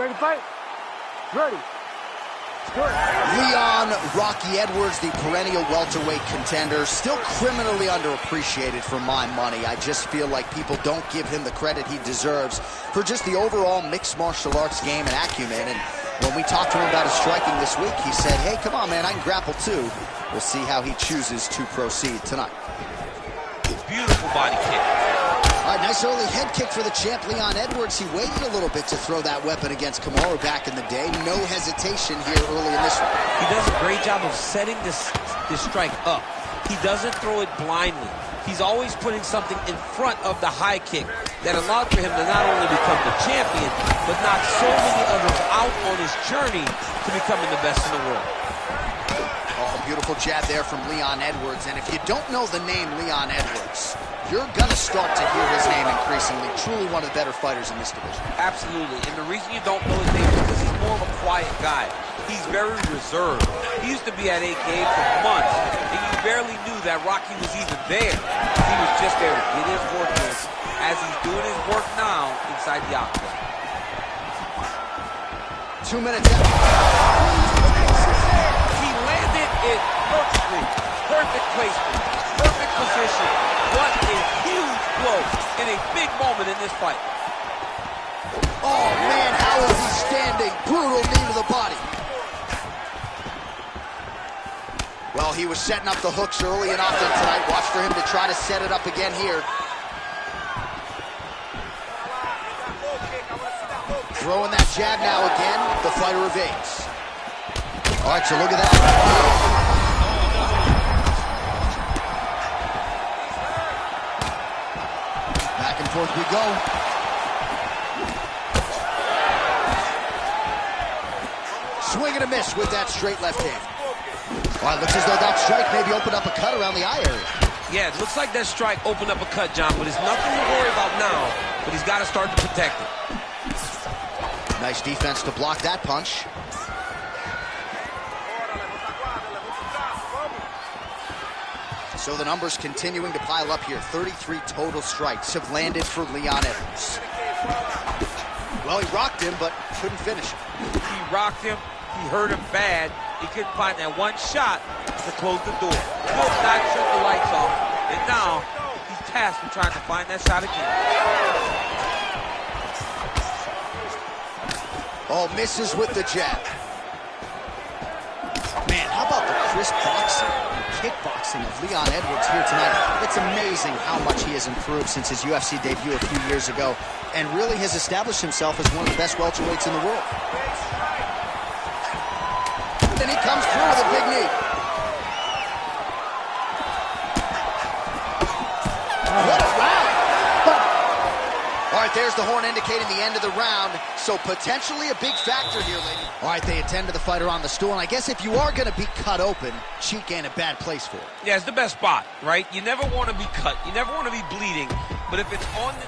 Ready to fight? Ready. Leon Rocky Edwards, the perennial welterweight contender, still criminally underappreciated for my money. I just feel like people don't give him the credit he deserves for just the overall mixed martial arts game and acumen. And when we talked to him about his striking this week, he said, hey, come on, man, I can grapple too. We'll see how he chooses to proceed tonight. Beautiful body kick. All right, nice early head kick for the champ, Leon Edwards. He waited a little bit to throw that weapon against Kamaru back in the day. No hesitation here early in this one. He does a great job of setting this strike up. He doesn't throw it blindly. He's always putting something in front of the high kick that allowed for him to not only become the champion, but knock so many others out on his journey to becoming the best in the world. Oh, beautiful jab there from Leon Edwards. And if you don't know the name Leon Edwards, you're going to start to hear his name increasingly. Truly one of the better fighters in this division. Absolutely. And the reason you don't know his name is because he's more of a quiet guy. He's very reserved. He used to be at 8K for months, and you barely knew that Rocky was even there. He was just there to get his work in, as he's doing his work now inside the octagon. 2 minutes out. He landed it perfectly. Perfect placement. Perfect position. What a huge blow in a big moment in this fight. Oh, man, how is he standing? Brutal knee to the body. Well, he was setting up the hooks early and often tonight. Watch for him to try to set it up again here. Throwing that jab now again. The fighter evades. All right, so look at that. Back and forth we go. Swing and a miss with that straight left hand. All right, looks as though that strike maybe opened up a cut around the eye area. Yeah, it looks like that strike opened up a cut, John, but it's nothing to worry about now, but he's got to start to protect it. Nice defense to block that punch. So the numbers continuing to pile up here. 33 total strikes have landed for Leon Edwards. Well, he rocked him, but couldn't finish him. He rocked him. He hurt him bad. He couldn't find that one shot to close the door. Could not shut the lights off. And now he's tasked with trying to find that shot again. Oh, misses with the jab. Man, how about the crisp boxing, kickboxing of Leon Edwards here tonight? It's amazing how much he has improved since his UFC debut a few years ago, and really has established himself as one of the best welterweights in the world. Then he comes through with a big knee. What a round! All right, there's the horn indicating the end of the round, so potentially a big factor here, lady. All right, they attend to the fighter on the stool, and I guess if you are going to be cut open, cheek ain't a bad place for it. Yeah, it's the best spot, right? You never want to be cut. You never want to be bleeding, but if it's on the...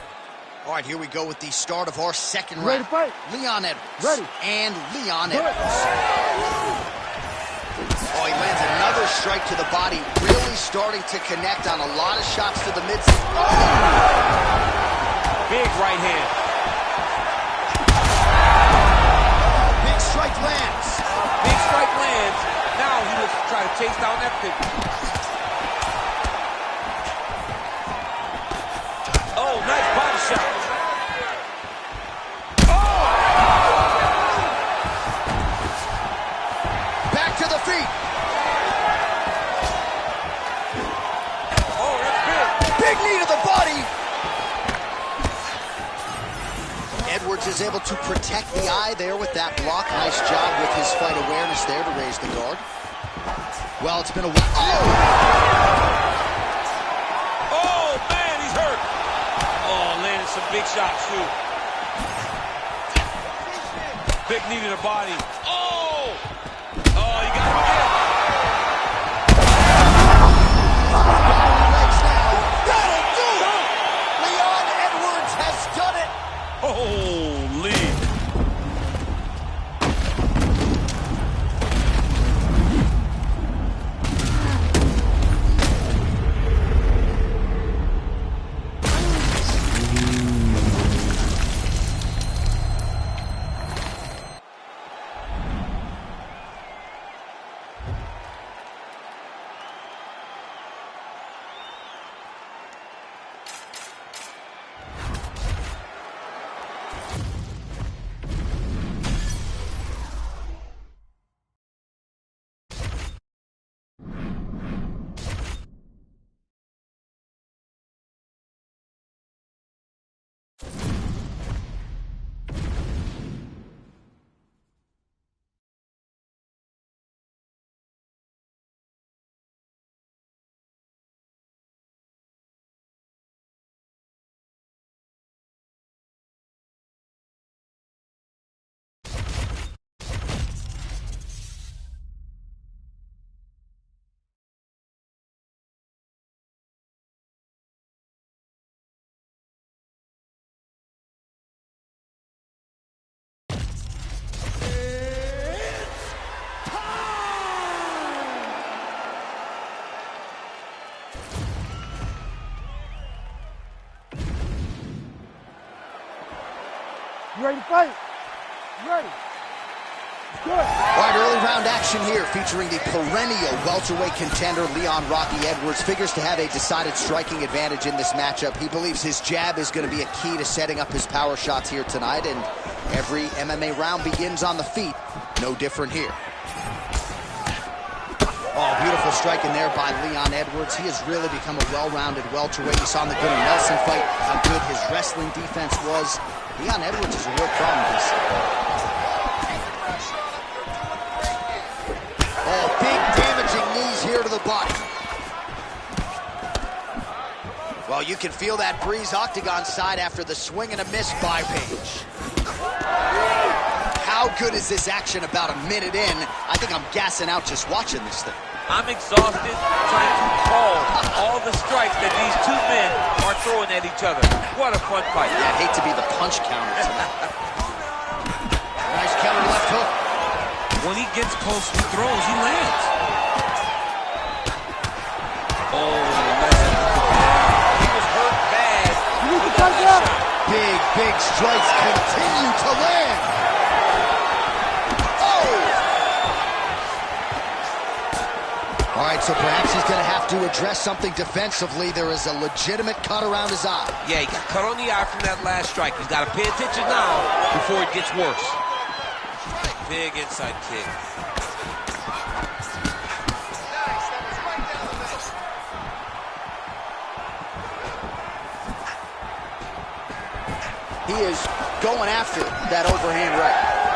All right, here we go with the start of our second round. Ready to fight? Leon Edwards. Ready. And Leon Edwards. Oh, he lands another strike to the body, really starting to connect on a lot of shots to the mid. Oh! Big right hand. Big strike lands. Big strike lands. Now he looks to try to chase down that 50. Oh, nice body shot. Back to the feet. Oh, that's big. Big knee to the body. Edwards is able to protect the eye there with that block. Nice job with his fight awareness there to raise the guard. Well, it's been a while. Oh, man, he's hurt. Oh, landed some big shots, too. Big knee to the body. Oh! Oh, you got him again. Legs now. That'll do it. Leon Edwards has done it. Holy. ready to fight? You ready? Good. All right, early round action here featuring the perennial welterweight contender Leon Rocky Edwards. Figures to have a decided striking advantage in this matchup. He believes his jab is going to be a key to setting up his power shots here tonight, and every MMA round begins on the feet. No different here. Oh, beautiful strike in there by Leon Edwards. He has really become a well-rounded welterweight. You saw in the Gunnar Nelson fight how good his wrestling defense was. Leon Edwards is a real problem. Oh, big damaging knees here to the body. Well, you can feel that breeze octagon side after the swing and a miss by Page. How good is this action about a minute in? I think I'm gassing out just watching this thing. I'm exhausted trying to call all the strikes that these two men are throwing at each other. What a fun fight. Yeah, I'd hate to be the punch counter tonight. Nice counter left hook. When he gets close to throws, he lands. Oh, listen. He was hurt bad. You need to cut it out. Big strikes continue to land. All right, so perhaps he's going to have to address something defensively. There is a legitimate cut around his eye. Yeah, he got cut on the eye from that last strike. He's got to pay attention now before it gets worse. Big inside kick. He is going after that overhand right.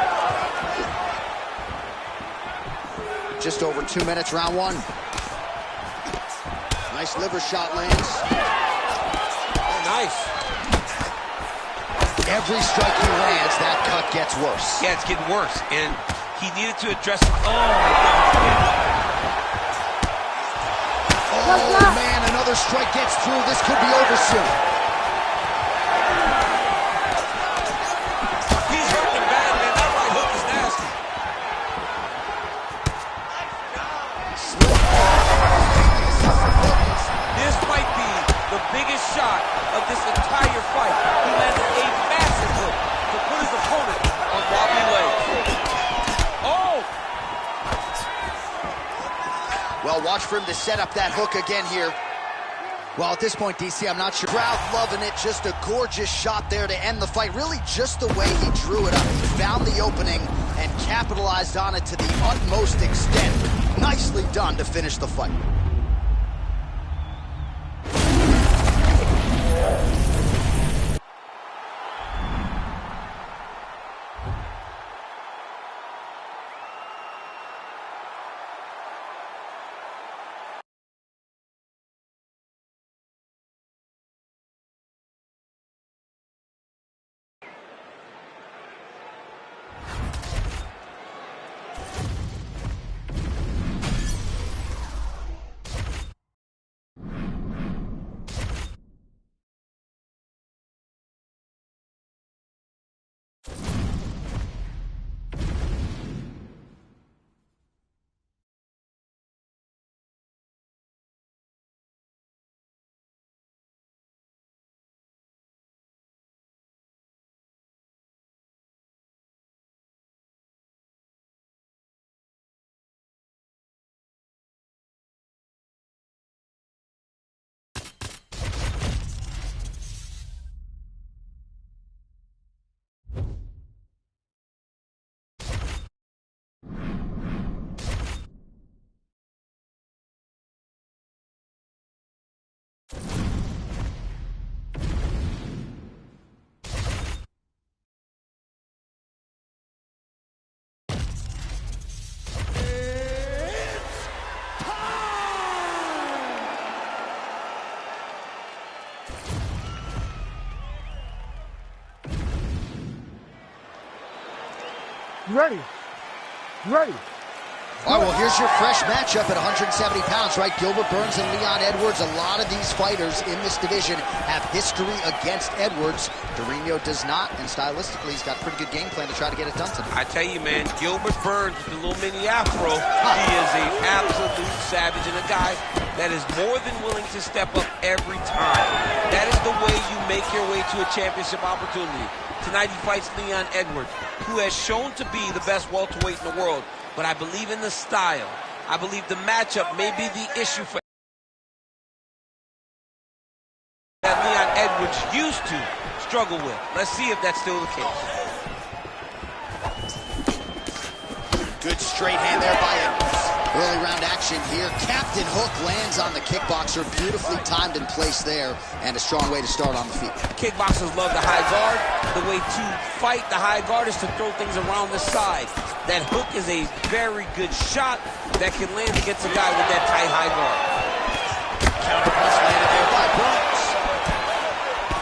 Just over 2 minutes, round one. Nice liver shot lands. Oh, nice. Every strike he lands, that cut gets worse. Yeah, it's getting worse, and he needed to address it. Oh, my God. Oh, man, another strike gets through. This could be over soon. He's hurting bad, man. That right hook is nasty. This might be the biggest shot of this entire fight. He landed a massive hook to put his opponent on wobbly legs. Oh! Well, watch for him to set up that hook again here. Well, at this point, DC, I'm not sure. Crowd loving it. Just a gorgeous shot there to end the fight. Really just the way he drew it up. He found the opening and capitalized on it to the utmost extent. Nicely done to finish the fight. You ready? You ready? All right, well, here's your fresh matchup at 170 pounds, right? Gilbert Burns and Leon Edwards. A lot of these fighters in this division have history against Edwards. Durinho does not, and stylistically, he's got a pretty good game plan to try to get it done today. I tell you, man, Gilbert Burns with the little mini afro, he is an absolute savage and a guy that is more than willing to step up every time. That is the way you make your way to a championship opportunity. Tonight he fights Leon Edwards, who has shown to be the best welterweight in the world. But I believe in the style. I believe the matchup may be the issue for that Leon Edwards used to struggle with. Let's see if that's still the case. Good straight hand there by Edwards. Early round action here. Captain Hook lands on the kickboxer. Beautifully timed and placed there, and a strong way to start on the feet. Kickboxers love the high guard. The way to fight the high guard is to throw things around the side. That hook is a very good shot that can land against a guy with that tight high guard. Counter punch landed there by Burns.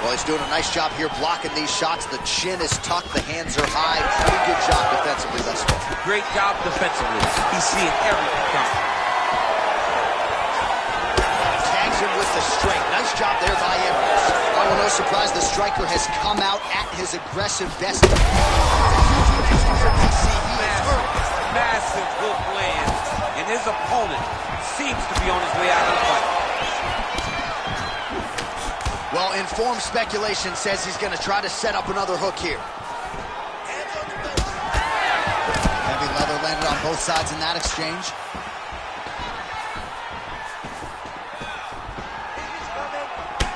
Well, he's doing a nice job here blocking these shots. The chin is tucked, the hands are high. Pretty good job defensively thus far. Great job defensively. He's seeing everything coming. Tags him with the straight. Nice job there by Edwards. Oh, well, no surprise, the striker has come out at his aggressive best. Massive hook lands, and his opponent seems to be on his way out of the fight. Well, informed speculation says he's going to try to set up another hook here. Heavy leather landed on both sides in that exchange.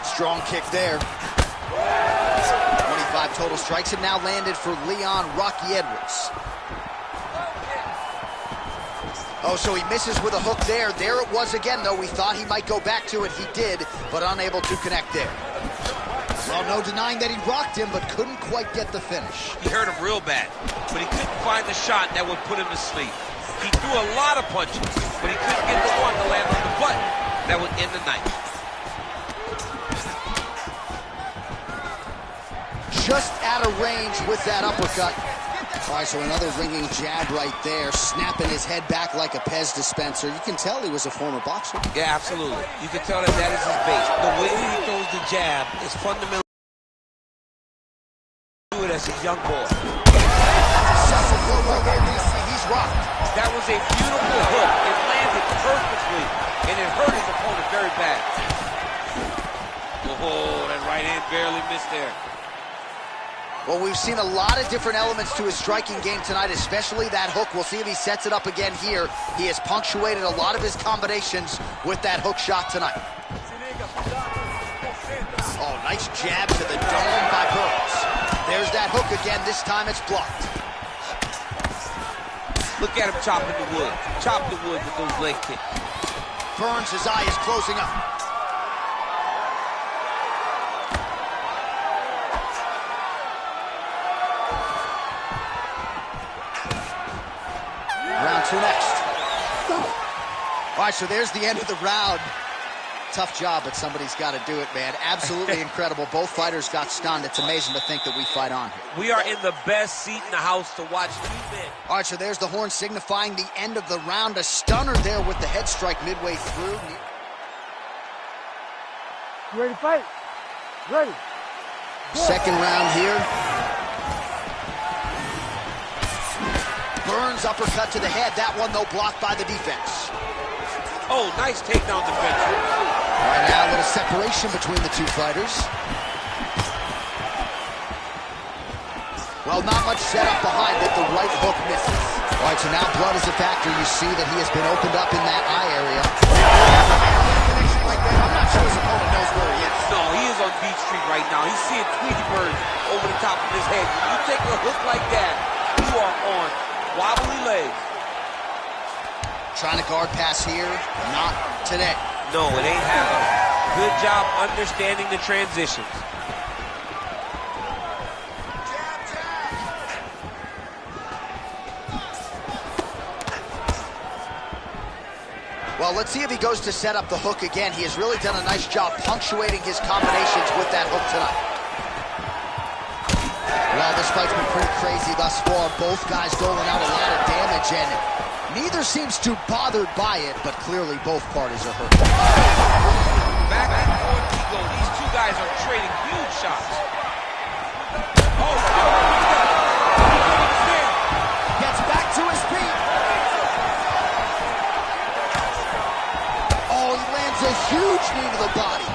Strong kick there. 25 total strikes have now landed for Leon Rocky Edwards. Oh, so he misses with a hook there. There it was again, though. We thought he might go back to it. He did, but unable to connect there. Well, no denying that he rocked him, but couldn't quite get the finish. He hurt him real bad, but he couldn't find the shot that would put him to sleep. He threw a lot of punches, but he couldn't get the one to land on the button that would end the night. Just out of range with that uppercut. All right, so another ringing jab right there, snapping his head back like a Pez dispenser. You can tell he was a former boxer. Yeah, absolutely. You can tell that that is his base. The way that he throws the jab is fundamental. Do it as a young boy. He's rocked. That was a beautiful hook. It landed perfectly, and it hurt his opponent very bad. Oh, that right hand barely missed there. Well, we've seen a lot of different elements to his striking game tonight, especially that hook. We'll see if he sets it up again here. He has punctuated a lot of his combinations with that hook shot tonight. Oh, nice jab to the dome by Burns. There's that hook again. This time it's blocked. Look at him chopping the wood. Chop the wood with those leg kicks. Burns, his eye is closing up. Round two next. All right, so there's the end of the round. Tough job, but somebody's got to do it, man. Absolutely incredible. Both fighters got stunned. It's amazing to think that we fight on here. We are in the best seat in the house to watch two men. All right, so there's the horn signifying the end of the round. A stunner there with the head strike midway through. You ready to fight? Ready. Second round here. Burns uppercut to the head. That one, though, blocked by the defense. Oh, nice takedown defense. Right now, a little separation between the two fighters. Well, not much setup behind it. The right hook misses. All right, so now blood is a factor. You see that he has been opened up in that eye area. I'm not sure his opponent knows where he is. No, he is on Beach Street right now. He's seeing Tweety Bird over the top of his head. When you take a hook like that, you are on wobbly legs. Trying to guard pass here. Not today. No, it ain't happening. Good job understanding the transitions. Well, let's see if he goes to set up the hook again. He has really done a nice job punctuating his combinations with that hook tonight. Well, this fight's been pretty crazy thus far. Both guys doling out a lot of damage, and neither seems too bothered by it, but clearly both parties are hurt. Back and forth we go. These two guys are trading huge shots. Oh, gets back to his feet. Oh, he lands a huge knee to the body.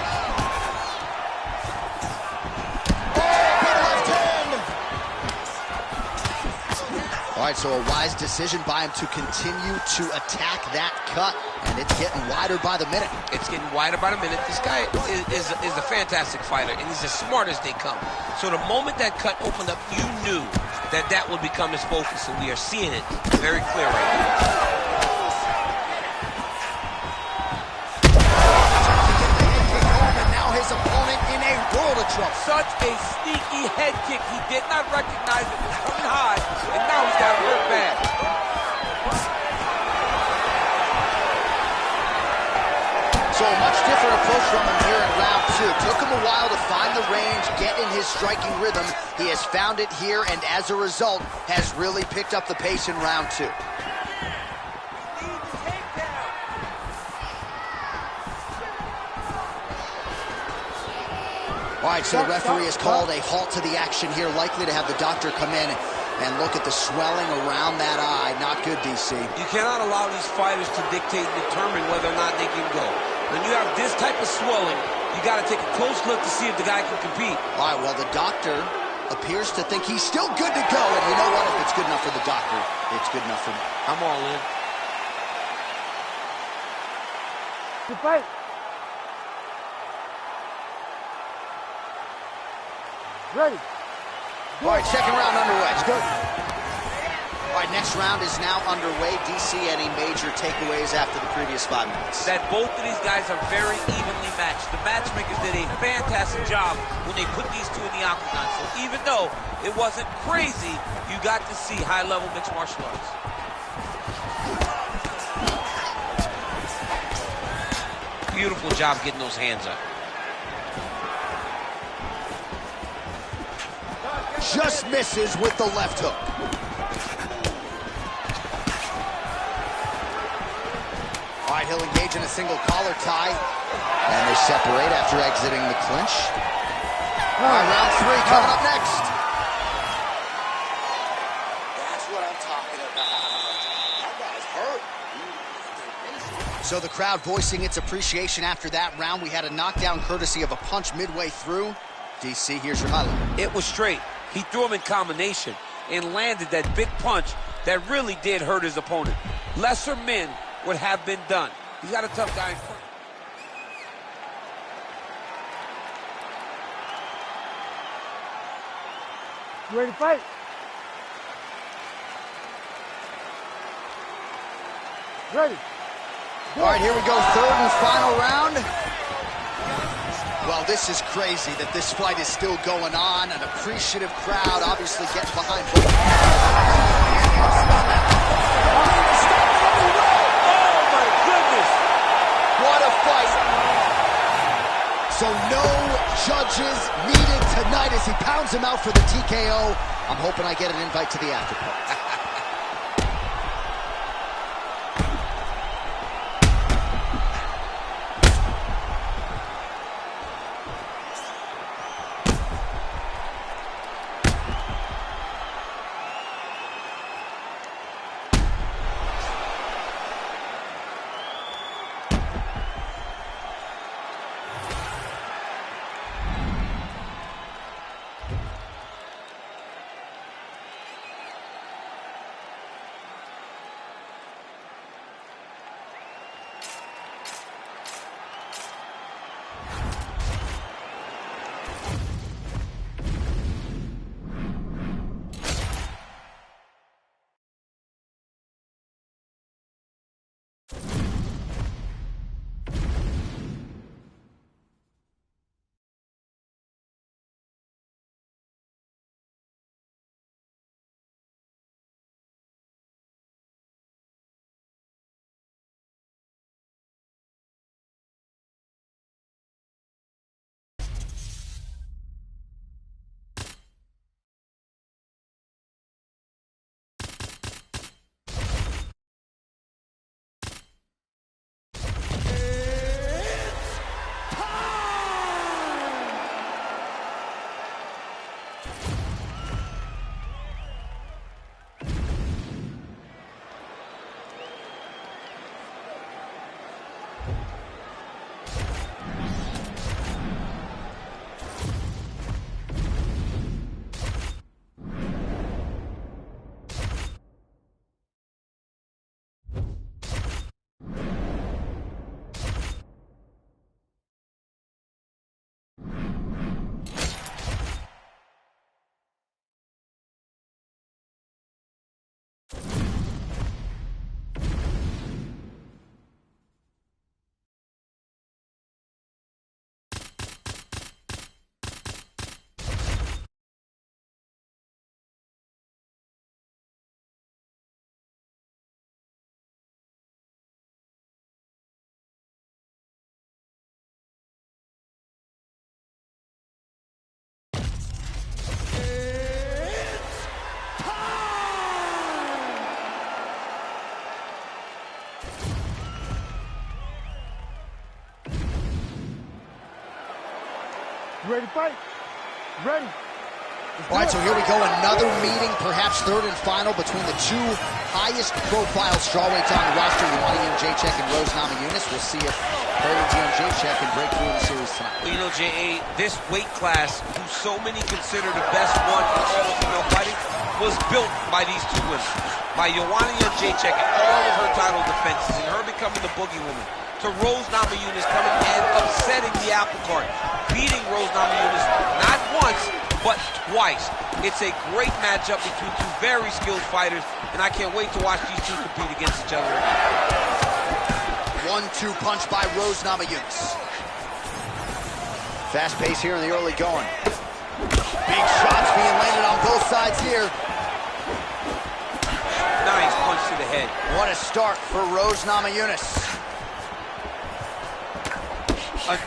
All right, so a wise decision by him to continue to attack that cut, and it's getting wider by the minute. It's getting wider by the minute. This guy is a fantastic fighter, and he's as smart as they come. So the moment that cut opened up, you knew that that would become his focus, and we are seeing it very clear right now. His opponent in a world of trouble. Such a sneaky head kick. He did not recognize it was coming high, and now he's got hurt bad. So a much different approach from him here in round two. Took him a while to find the range, get in his striking rhythm. He has found it here, and as a result, has really picked up the pace in round two. All right, so the referee has called a halt to the action here, likely to have the doctor come in and look at the swelling around that eye. Not good, DC. You cannot allow these fighters to dictate and determine whether or not they can go. When you have this type of swelling, you got to take a close look to see if the guy can compete. All right, well, the doctor appears to think he's still good to go, and you know what? If it's good enough for the doctor, it's good enough for me. I'm all in. Good fight. Ready. All right, second round underway. Good. All right, next round is now underway. DC, any major takeaways after the previous 5 minutes? That both of these guys are very evenly matched. The matchmakers did a fantastic job when they put these two in the octagon. So even though it wasn't crazy, you got to see high-level mixed martial arts. Beautiful job getting those hands up. Just misses with the left hook. All right, he'll engage in a single collar tie. And they separate after exiting the clinch. All right, round three coming up next. That's what I'm talking about. That guy's hurt. So the crowd voicing its appreciation after that round. We had a knockdown courtesy of a punch midway through. DC, here's your highlight. It was straight. He threw him in combination and landed that big punch that really did hurt his opponent. Lesser men would have been done. He's got a tough guy in front. You ready to fight? Ready. All right, here we go, third and final round. Well, this is crazy that this fight is still going on. An appreciative crowd, obviously getting behind both. Oh, my goodness. What a fight. So no judges needed tonight as he pounds him out for the TKO. I'm hoping I get an invite to the after party. You ready to fight? Ready. All right, so here we go. Another meeting, perhaps third and final, between the two highest profile strawweights on the roster, Joanna Jędrzejczyk and Rose Namajunas. We'll see if Rose Jędrzejczyk can break through in the series tonight. Well, you know, J.A., this weight class, who so many consider the best one in all of female fighting, was built by these two women. By Joanna Jędrzejczyk and all of her title defenses, and her becoming the boogie woman, to Rose Namajunas coming and upsetting the apple cart, beating Rose Namajunas not once, but twice. It's a great matchup between two very skilled fighters, and I can't wait to watch these two compete against each other again. 1-2 punch by Rose Namajunas. Fast pace here in the early going. Big shots being landed on both sides here. Nice punch to the head. What a start for Rose Namajunas.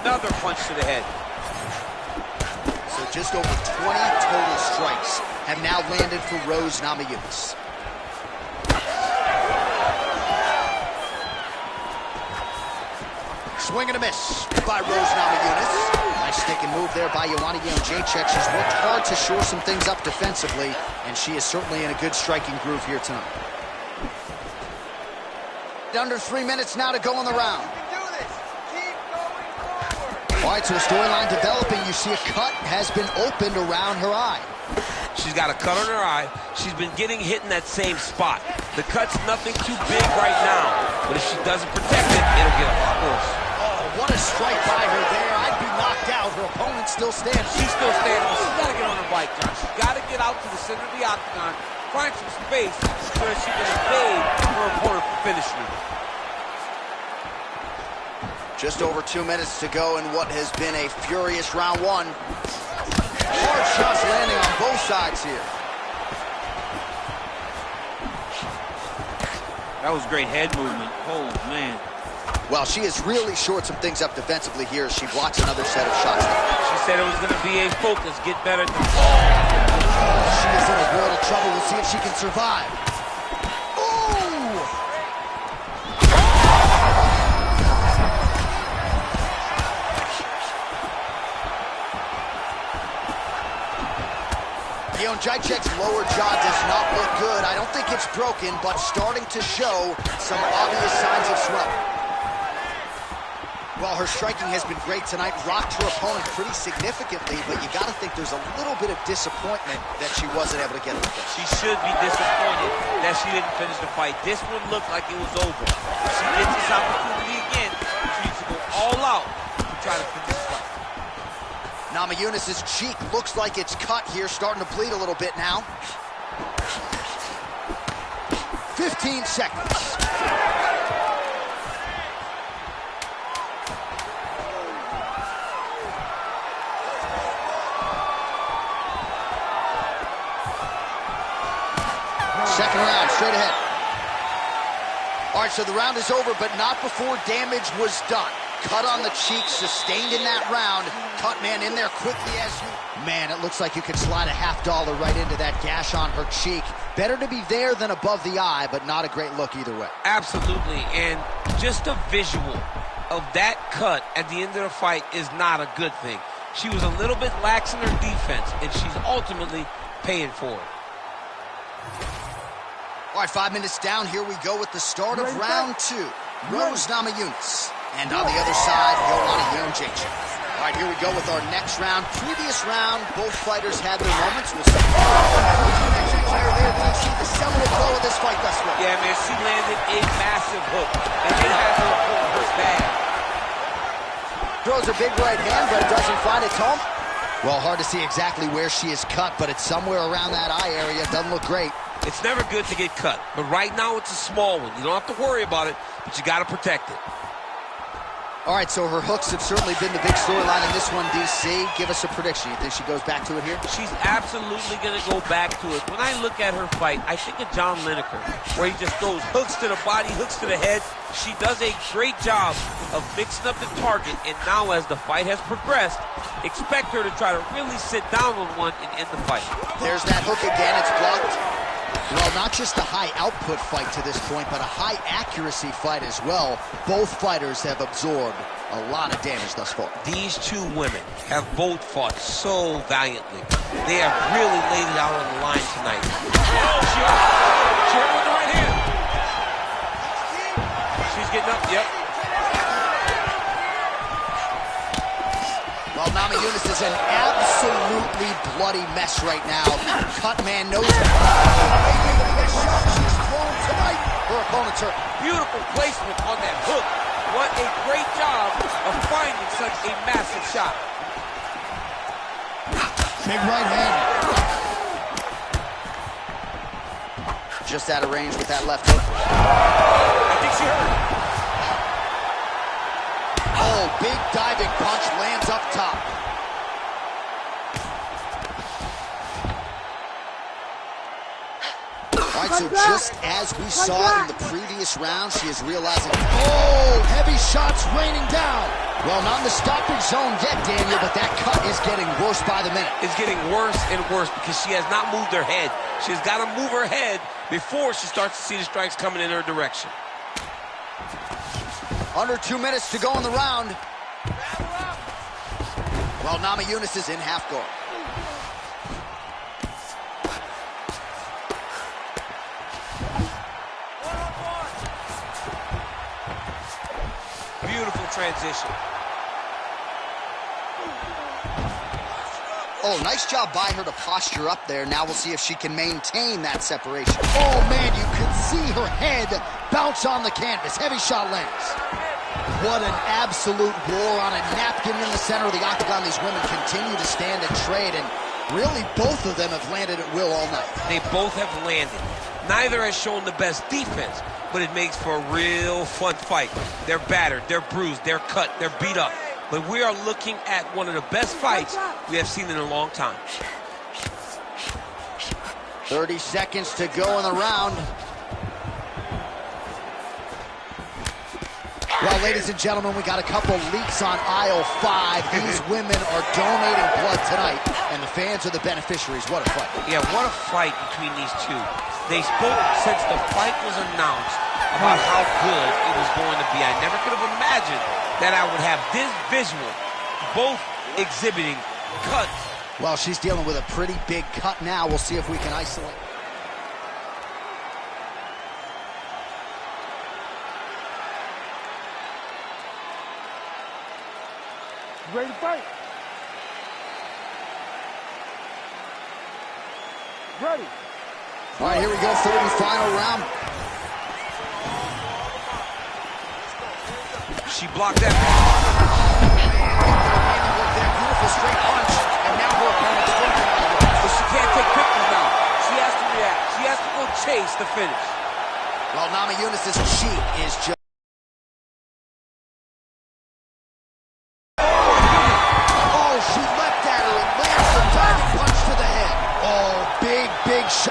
Another punch to the head. So just over 20 total strikes have now landed for Rose Namajunas. Swing and a miss by Rose Namajunas. Nice stick and move there by Joanna Jędrzejczyk. She's worked hard to shore some things up defensively, and she is certainly in a good striking groove here tonight. Under 3 minutes now to go in the round. All right, so a storyline developing. You see a cut has been opened around her eye. She's got a cut on her eye. She's been getting hit in that same spot. The cut's nothing too big right now, but if she doesn't protect it, it'll get a lot worse. Oh, what a strike by her there. I'd be knocked out. Her opponent still standing. She's still standing, but she's got to get on her bike, John. She's got to get out to the center of the octagon, find some space so that she can evade her opponent from finishing her. Just over 2 minutes to go in what has been a furious round one. Hard shots landing on both sides here. That was great head movement. Oh, man. Well, she has really shored some things up defensively here as she blocks another set of shots. She said it was going to be a focus, get better. She is in a world of trouble. We'll see if she can survive. Jędrzejczyk's lower jaw does not look good. I don't think it's broken, but starting to show some obvious signs of swelling. Well, her striking has been great tonight, rocked her opponent pretty significantly, but you got to think there's a little bit of disappointment that she wasn't able to get the finish. She should be disappointed that she didn't finish the fight. This one looked like it was over. If she gets this opportunity again, she needs to go all out to try to finish the fight. Namajunas' cheek looks like it's cut here, starting to bleed a little bit now. 15 seconds. Second round, straight ahead. All right, so the round is over, but not before damage was done. Cut on the cheek, sustained in that round. Cut man in there quickly as you... Man, it looks like you could slide a $50 right into that gash on her cheek. Better to be there than above the eye, but not a great look either way. Absolutely, and just a visual of that cut at the end of the fight is not a good thing. She was a little bit lax in her defense, and she's ultimately paying for it. All right, 5 minutes down. Here we go with the start of round two. Rose Namajunas. And on the other side, Joanna Jędrzejczyk. All right, here we go with our next round. Previous round, both fighters had their moments. We'll see. There, you see the seminal blow of this fight thus far. Yeah, man, she landed a massive hook, and it had her opponent hurt bad. Throws her big right hand, but doesn't find its home. Well, hard to see exactly where she is cut, but it's somewhere around that eye area. Doesn't look great. It's never good to get cut, but right now it's a small one. You don't have to worry about it, but you got to protect it. All right, so her hooks have certainly been the big storyline in this one, DC. Give us a prediction. You think she goes back to it here? She's absolutely going to go back to it. When I look at her fight, I think of John Lineker, where he just throws hooks to the body, hooks to the head. She does a great job of mixing up the target, and now as the fight has progressed, expect her to try to really sit down on one and end the fight. There's that hook again. It's blocked. Well, not just a high output fight to this point, but a high accuracy fight as well. Both fighters have absorbed a lot of damage thus far. These two women have both fought so valiantly. They have really laid it out on the line tonight. Oh, she hurt with the right hand. She's getting up, yep. Well, Namajunas is an absolutely bloody mess right now. Cut man knows it. She's thrown tonight. Her opponent's hurt. Beautiful placement on that hook. What a great job of finding such a massive shot. Big right hand. Just out of range with that left hook. I think she hurt. Oh, big diving punch lands up top. All right, so just as we saw in the previous round, she is realizing, oh, heavy shots raining down. Well, not in the stoppage zone yet, Daniel, but that cut is getting worse by the minute. It's getting worse and worse because she has not moved her head. She's got to move her head before she starts to see the strikes coming in her direction. Under 2 minutes to go in the round. Well, Namajunas is in half guard. Beautiful transition. Oh, nice job by her to posture up there. Now we'll see if she can maintain that separation. Oh, man, you can see her head bounce on the canvas. Heavy shot lands. What an absolute war on a napkin in the center of the octagon. These women continue to stand and trade, and really both of them have landed at will all night. They both have landed. Neither has shown the best defense, but it makes for a real fun fight. They're battered, they're bruised, they're cut, they're beat up. But we are looking at one of the best fights we have seen in a long time. 30 seconds to go in the round. Well, ladies and gentlemen, we got a couple leaks on aisle 5. These women are donating blood tonight, and the fans are the beneficiaries. What a fight. Yeah, what a fight between these two. They spoke since the fight was announced about how good it was going to be. I never could have imagined that I would have this visual, both exhibiting cuts. Well, she's dealing with a pretty big cut now. We'll see if we can isolate. Ready to fight? Ready. All right, here we go, third and final round. She blocked that. Beautiful straight punch, and now her opponent's working on it. But she can't take pictures now. She has to react. She has to go chase the finish. Well, Namajunas' cheek is just... Oh, she leapt at her and lands a diving punch to the head. Oh, big shot.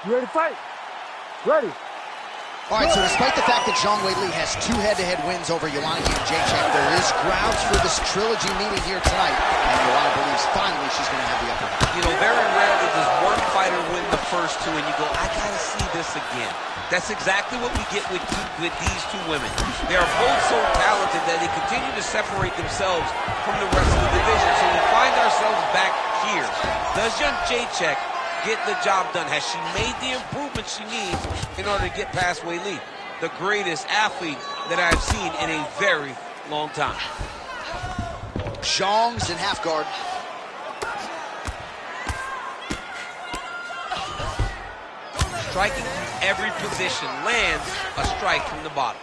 You ready to fight? Ready. All right, so despite the fact that Zhang Weili has 2 head-to-head wins over Joanna Jędrzejczyk, there is grounds for this trilogy meeting here tonight, and Joanna believes finally she's going to have the upper hand. You know, very rarely does one fighter win the first 2 and you go, I gotta see this again. That's exactly what we get with these 2 women. They are both so talented that they continue to separate themselves from the rest of the division. So we find ourselves back here. Does Jędrzejczyk get the job done? Has she made the improvements she needs in order to get past Weili, the greatest athlete that I've seen in a very long time? Zhang's in half guard. Striking from every position, lands a strike from the bottom.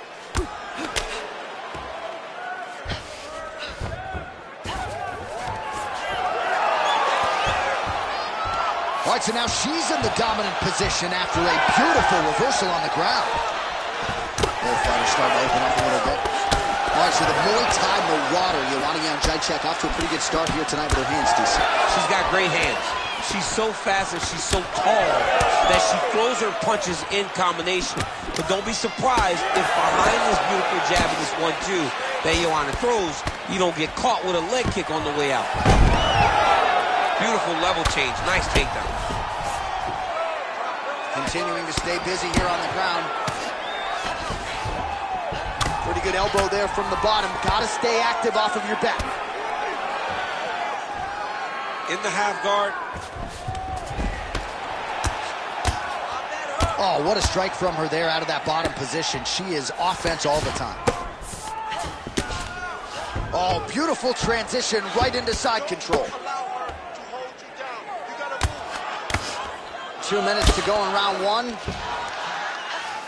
All right, so now she's in the dominant position after a beautiful reversal on the ground. Both fighters starting to open up a little bit. All right, so the Muay Thai Marauder, Joanna Jędrzejczyk, off to a pretty good start here tonight with her hands, DC. She's got great hands. She's so fast and she's so tall that she throws her punches in combination. But don't be surprised if behind this beautiful jab and this 1-2 that Joanna throws, you don't get caught with a leg kick on the way out. Beautiful level change. Nice takedown. Continuing to stay busy here on the ground. Pretty good elbow there from the bottom. Gotta stay active off of your back. In the half guard. Oh, what a strike from her there out of that bottom position. She is offense all the time. Oh, beautiful transition right into side control. 2 minutes to go in round 1.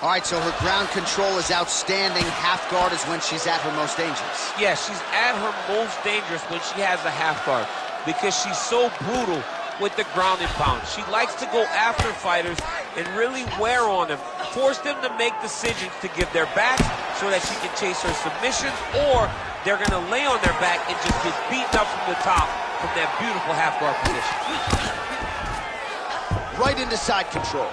All right, so her ground control is outstanding. Half guard is when she's at her most dangerous. Yeah, she's at her most dangerous when she has a half guard because she's so brutal with the ground and pound. She likes to go after fighters and really wear on them, force them to make decisions to give their backs so that she can chase her submissions, or they're going to lay on their back and just get beaten up from the top from that beautiful half guard position. Right into side control.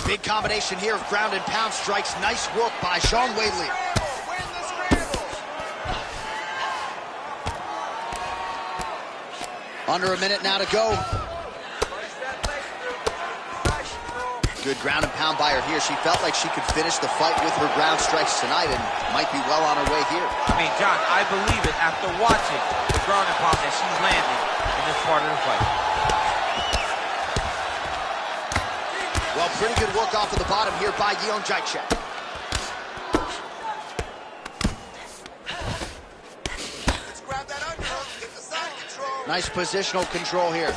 Big combination here of ground and pound strikes. Nice work by Zhang Weili. Under a minute now to go. Good ground and pound by her here. She felt like she could finish the fight with her ground strikes tonight and might be well on her way here. I mean, John, I believe it after watching the ground and pound that she's landing in this part of the fight. Well, pretty good work off of the bottom here by Jędrzejczyk. Let's grab that underhook, get the side control. Nice positional control here.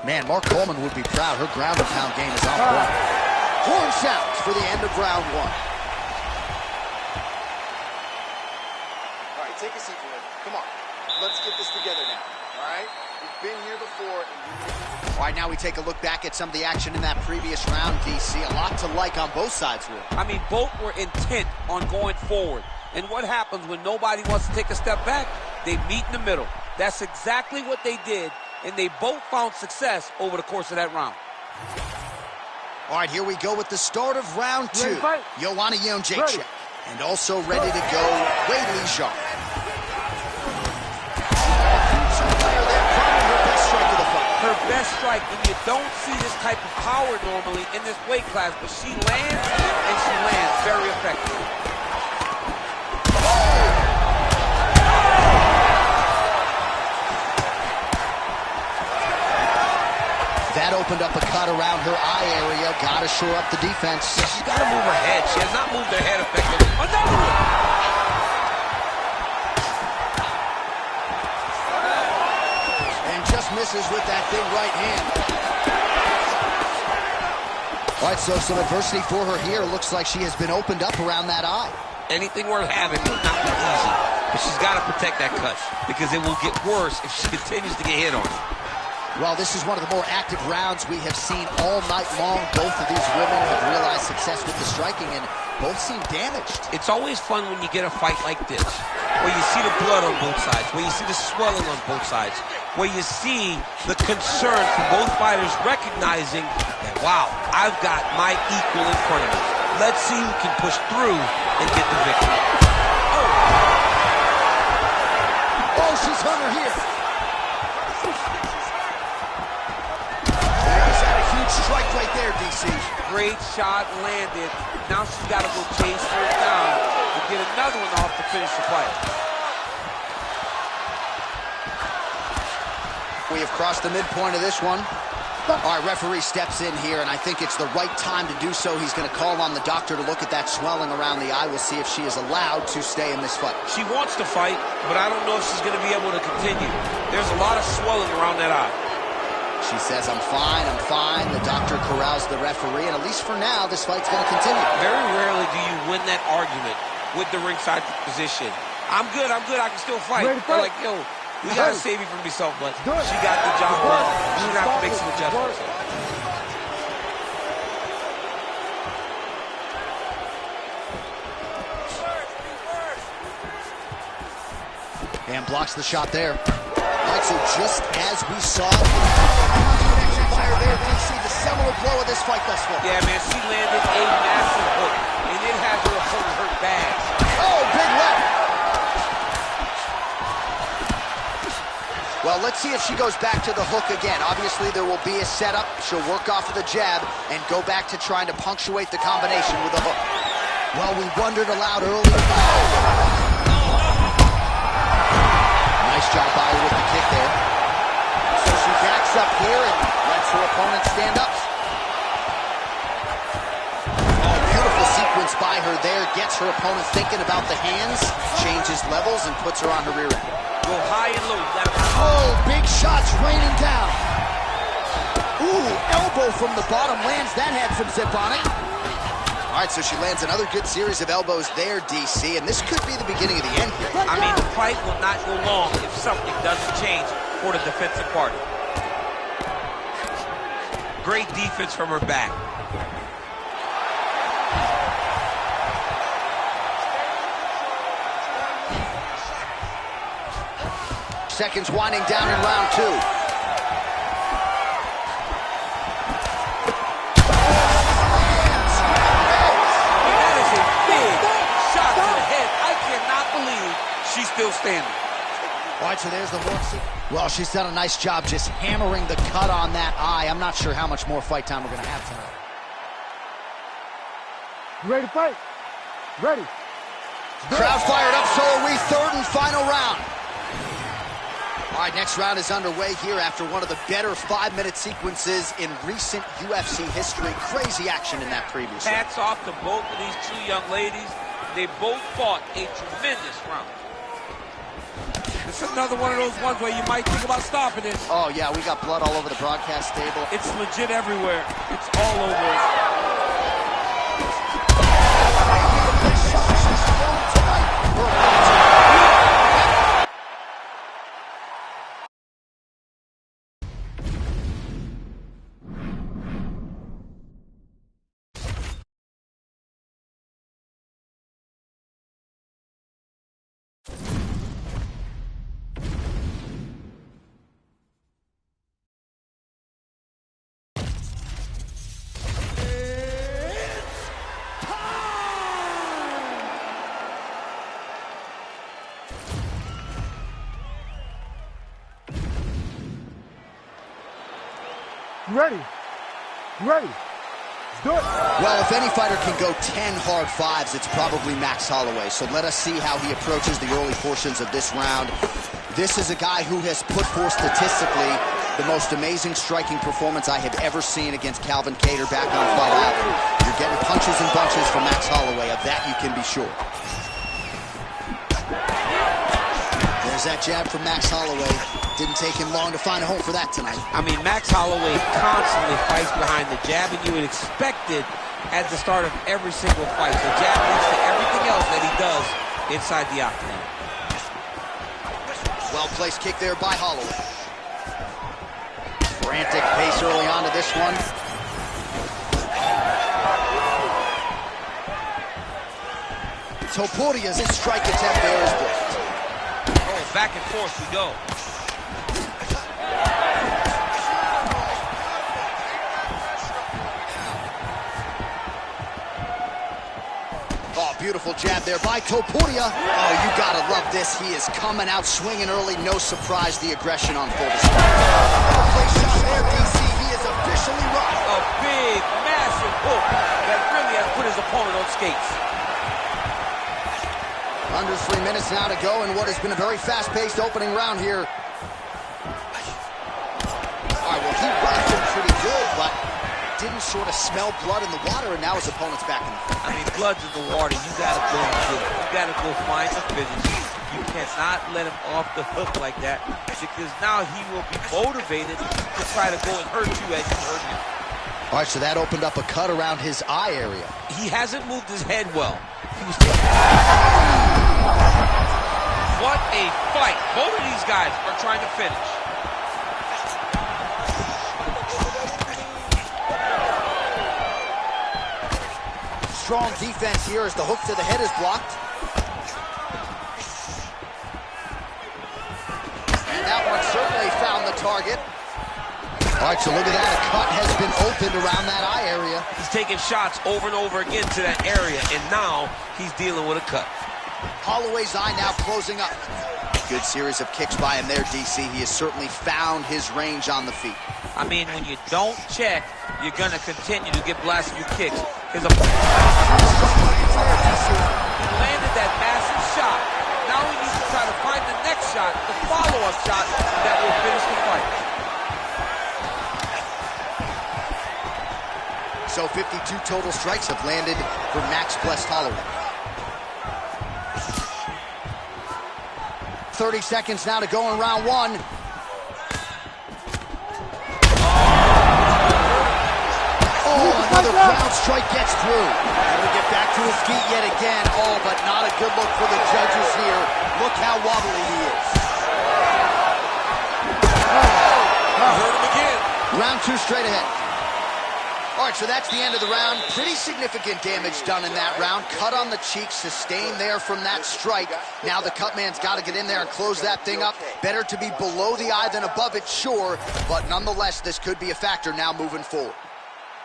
Man, Mark Coleman would be proud. Her ground and pound game is on point. Horn sounds for the end of round 1. All right, take a seat, Floyd. Come on. Let's get this together now, all right? We've been here before. All right, now we take a look back at some of the action in that previous round, DC. A lot to like on both sides here. I mean, both were intent on going forward. And what happens when nobody wants to take a step back? They meet in the middle. That's exactly what they did, and they both found success over the course of that round. All right, here we go with the start of round 2. Joanna Jędrzejczyk. And also ready to go, Weili Zhang. Her best strike, and you don't see this type of power normally in this weight class, but she lands, and she lands very effectively. That opened up a cut around her eye area. Gotta shore up the defense. Yeah, she's gotta move her head. She has not moved her head effectively. Another one! Misses with that big right hand. All right, so some adversity for her here. Looks like she has been opened up around that eye. Anything worth having will not be easy, but she's got to protect that cut because it will get worse if she continues to get hit on it. Well, this is one of the more active rounds we have seen all night long. Both of these women have realized success with the striking, and both seem damaged. It's always fun when you get a fight like this, where you see the blood on both sides, where you see the swelling on both sides, where you see the concern from both fighters recognizing that, wow, I've got my equal in front of me. Let's see who can push through and get the victory. Oh, she's hurt her here. He's had a huge strike right there, DC. Great shot landed. Now she's got to go chase her down and get another one off to finish the fight. We have crossed the midpoint of this one. All right, referee steps in here, and I think it's the right time to do so. He's going to call on the doctor to look at that swelling around the eye. We'll see if she is allowed to stay in this fight. She wants to fight, but I don't know if she's going to be able to continue. There's a lot of swelling around that eye. She says, I'm fine, I'm fine. The doctor corrals the referee, and at least for now, this fight's going to continue. Very rarely do you win that argument with the ringside position. I'm good, I can still fight. They're like, yo, we got to save you from yourself, but she got the job done. She's going to have to make some adjustments. And blocks the shot there. All right, so just as we saw fire there, we see the seminal blow of this fight thus far. Yeah, man, she landed a massive hook, and it had her opponent hurt bad. Oh, big left. Well, let's see if she goes back to the hook again. Obviously, there will be a setup. She'll work off of the jab and go back to trying to punctuate the combination with a hook. Well, we wondered aloud earlier. Nice job by her with the kick there. So she backs up here and lets her opponent stand up. Oh, beautiful sequence by her there. Gets her opponent thinking about the hands, changes levels, and puts her on her rear end. Go high and low. Oh, big shots raining down. Ooh, elbow from the bottom lands. That had some zip on it. All right, so she lands another good series of elbows there, DC, and this could be the beginning of the end here. I mean, the fight will not go long if something doesn't change for the defensive party. Great defense from her back. Seconds winding down in round two. That is a big shot to the head. I cannot believe she's still standing. All right, so there's the one. Well, she's done a nice job just hammering the cut on that eye. I'm not sure how much more fight time we're going to have tonight. You ready to fight? Ready. Crowd fired up, so are we. Third and final round. All right, next round is underway here after one of the better 5-minute sequences in recent UFC history. Crazy action in that previous round. Hats off to both of these two young ladies. They both fought a tremendous round. It's another one of those ones where you might think about stopping it. Oh, yeah, we got blood all over the broadcast table. It's legit everywhere. It's all over. You ready? You ready? Let's do it. Well, if any fighter can go 10 hard fives, it's probably Max Holloway. So let us see how he approaches the early portions of this round. This is a guy who has put forth statistically the most amazing striking performance I have ever seen against Calvin Kattar back on Fight Island. You're getting punches and bunches from Max Holloway. Of that, you can be sure. There's that jab from Max Holloway. Didn't take him long to find a home for that tonight. I mean, Max Holloway constantly fights behind the jab, and you would expect it at the start of every single fight. The jab leads to everything else that he does inside the octagon. Well-placed kick there by Holloway. Frantic pace early on to this one. Topuria's strike attempt there is blocked. Oh, back and forth we go. Oh, beautiful jab there by Topuria. Oh, you gotta love this. He is coming out swinging early. No surprise, the aggression on full display. Oh, play shot there, DC. He is officially rocked. A big, massive hook that really has put his opponent on skates. Under 3 minutes now to go in what has been a very fast-paced opening round here. All right, well, he rocked him pretty good, but didn't sort of smell blood in the water, and now his opponent's back in the fight. I mean, blood's in the water. You gotta go and get it. You gotta go find the finish. You cannot let him off the hook like that, because now he will be motivated to try to go and hurt you as you hurt him. All right, so that opened up a cut around his eye area. He hasn't moved his head well. He was What a fight. Both of these guys are trying to finish. Strong defense here as the hook to the head is blocked. And that one certainly found the target. All right, so look at that. A cut has been opened around that eye area. He's taking shots over and over again to that area, and now he's dealing with a cut. Holloway's eye now closing up. Good series of kicks by him there, DC. He has certainly found his range on the feet. I mean, when you don't check, you're going to continue to get blasted with kicks. He landed that massive shot. Now he needs to try to find the next shot, the follow-up shot that will finish the fight. So 52 total strikes have landed for Max Blessed Holloway. 30 seconds now to go in round one. Oh, another ground strike gets through. He'll get back to his feet yet again. Oh, but not a good look for the judges here. Look how wobbly he is. Hurt him again. Round two straight ahead. All right, so that's the end of the round. Pretty significant damage done in that round. Cut on the cheek, sustained there from that strike. Now the cut man's got to get in there and close that thing up. Better to be below the eye than above it, sure. But nonetheless, this could be a factor now moving forward.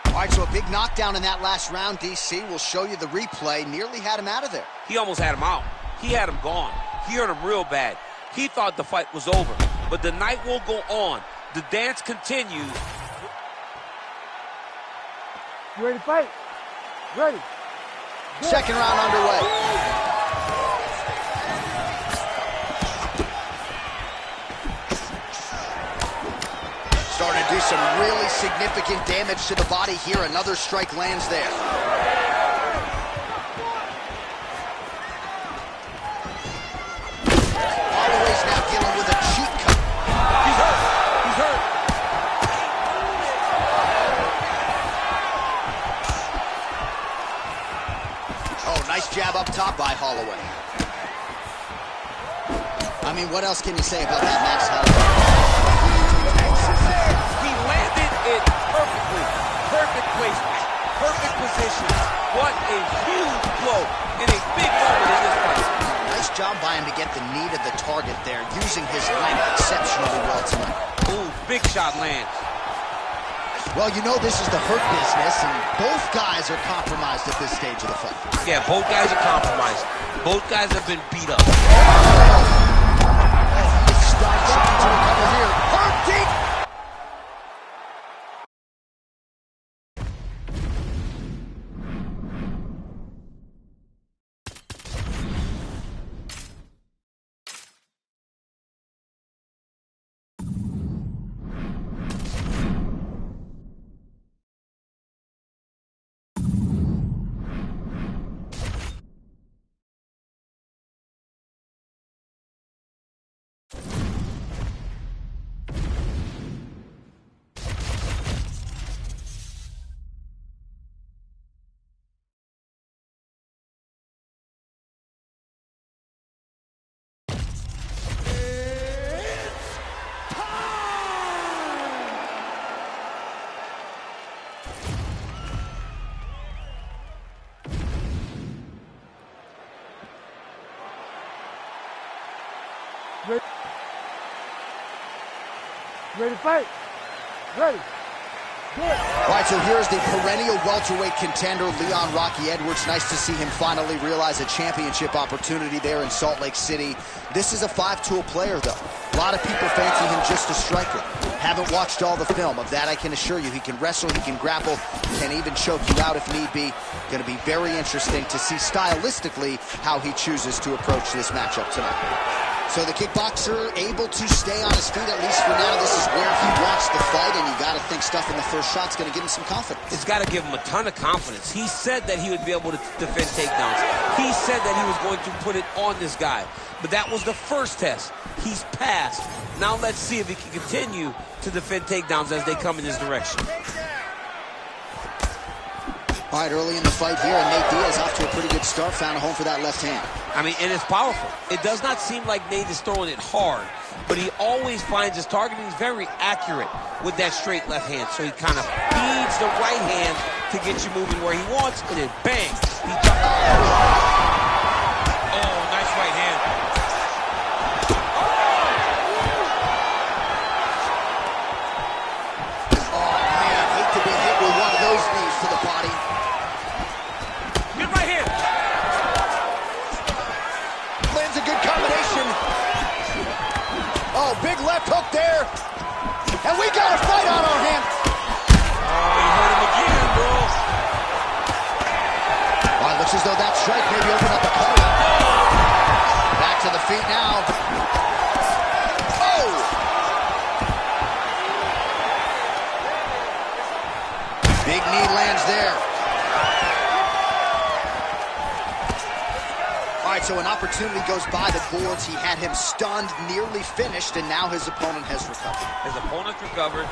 All right, so a big knockdown in that last round, DC. We'll show you the replay. Nearly had him out of there. He almost had him out. He had him gone. He hurt him real bad. He thought the fight was over. But the night will go on. The dance continues. You ready to fight? Ready. Good. Second round underway. Starting to do some really significant damage to the body here. Another strike lands there. Holloway's now dealing with a cheek cut. He's hurt. He's hurt. Oh, nice jab up top by Holloway. I mean, what else can you say about that, Max Holloway? He landed it perfectly. Perfect placement. Perfect position. What a huge blow in a big moment in this fight. Nice job by him to get the knee to the target there, using his length exceptionally well tonight. Ooh, big shot lands. Well, you know this is the hurt business, and both guys are compromised at this stage of the fight. Yeah, both guys are compromised. Both guys have been beat up. He's trying to recover here. Hurt deep. Ready. Ready to fight. Ready. Good. All right, so here's the perennial welterweight contender, Leon Rocky Edwards. Nice to see him finally realize a championship opportunity there in Salt Lake City. This is a 5-tool player, though. A lot of people fancy him just a striker. Haven't watched all the film. Of that, I can assure you. He can wrestle, he can grapple, can even choke you out if need be. Going to be very interesting to see stylistically how he chooses to approach this matchup tonight. So the kickboxer able to stay on his feet, at least for now. This is where he wants the fight, and you got to think stuff in the first shot's going to give him some confidence. It's got to give him a ton of confidence. He said that he would be able to defend takedowns. He said that he was going to put it on this guy. But that was the first test. He's passed. Now let's see if he can continue to defend takedowns as they come in his direction. All right, early in the fight here, and Nate Diaz off to a pretty good start, found a home for that left hand. I mean, and it's powerful. It does not seem like Nate is throwing it hard, but he always finds his targeting is very accurate with that straight left hand. So he kind of feeds the right hand to get you moving where he wants, and then bang. Oh, nice right hand. Oh, man, hate to be hit with one of those knees to the body. Good right hand. Lands a good combination. Oh, big left hook there. And we got a fight on our hands. Oh, he hurt him again, bro. Well, it looks as though that strike maybe opened up the cut. Back to the feet now. Oh! Big knee lands there. All right, so an opportunity goes by the boards. He had him stunned, nearly finished, and now his opponent has recovered. His opponent's recovered.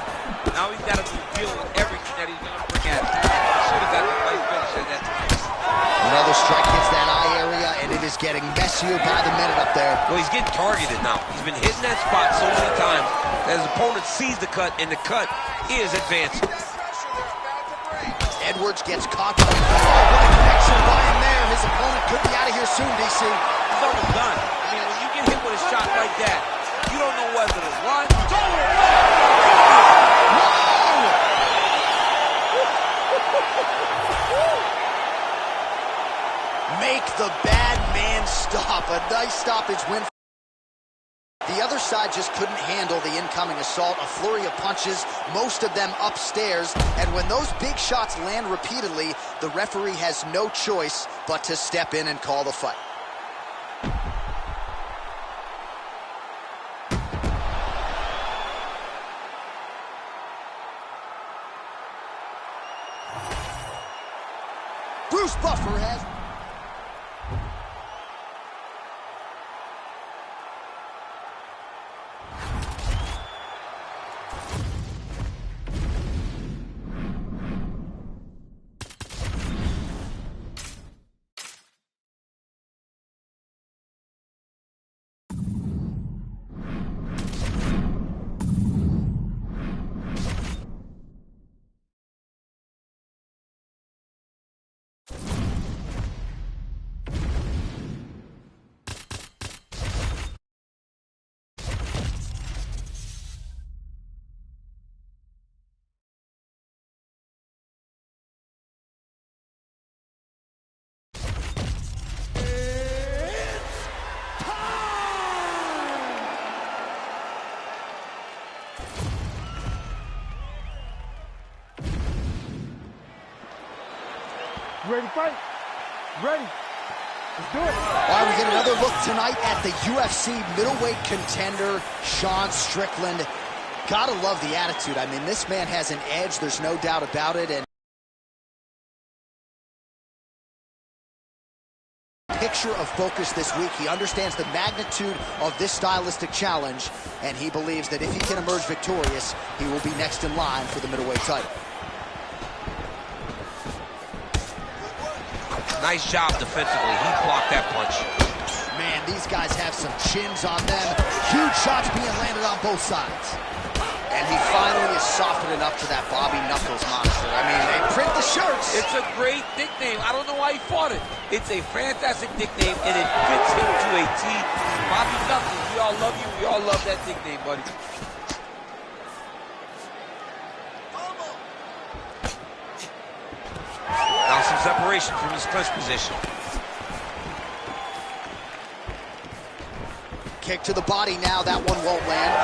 Now he's got to deal with everything that he's going to bring at him. Should have got the fight finish at that time. Another strike hits that eye area, and it is getting messier by the minute up there. Well, he's getting targeted now. He's been hitting that spot so many times that his opponent sees the cut, and the cut is advancing. Edwards gets caught by what a connection by him there. His opponent could be out of here soon, DC. He's almost done. I mean, when you get hit with a shot like that, you don't know whether to run. It's over. Make the bad man stop. A nice stoppage win. The other side just couldn't handle the incoming assault. A flurry of punches, most of them upstairs. And when those big shots land repeatedly, the referee has no choice but to step in and call the fight. Bruce Buffer has... Ready to fight. Ready. Let's do it. All right, we get another look tonight at the UFC middleweight contender, Sean Strickland. Gotta love the attitude. I mean, this man has an edge. There's no doubt about it. And picture of focus this week. He understands the magnitude of this stylistic challenge, and he believes that if he can emerge victorious, he will be next in line for the middleweight title. Nice job defensively. He blocked that punch. Man, these guys have some chins on them. Huge shots being landed on both sides. And he finally is softened enough to that Bobby Knuckles moniker. I mean, they print the shirts. It's a great nickname. I don't know why he fought it. It's a fantastic nickname, and it fits him to a T. Bobby Knuckles, we all love you. We all love that nickname, buddy. Now some separation from his clinch position. Kick to the body now. That one won't land.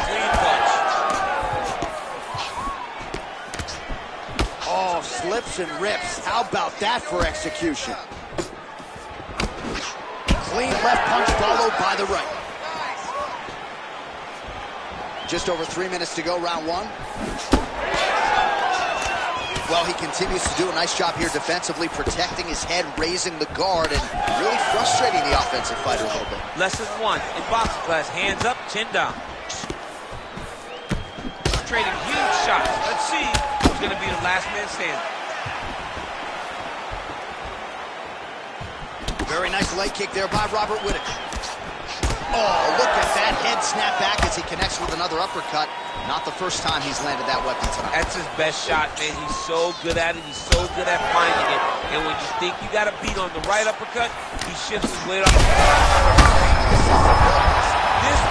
Clean punch. Oh, slips and rips. How about that for execution? Clean left punch followed by the right. Just over 3 minutes to go, round one. Well, he continues to do a nice job here defensively, protecting his head, raising the guard, and really frustrating the offensive fighter a little bit. Lesson one in boxing class, hands up, chin down. Trading huge shots. Let's see who's going to be the last man standing. Very nice leg kick there by Robert Whittaker. Oh, look at that head snap back as he connects with another uppercut. Not the first time he's landed that weapon tonight. That's his best shot, man. He's so good at it. He's so good at finding it. And when you think you got a beat on the right uppercut, he shifts his weight up. This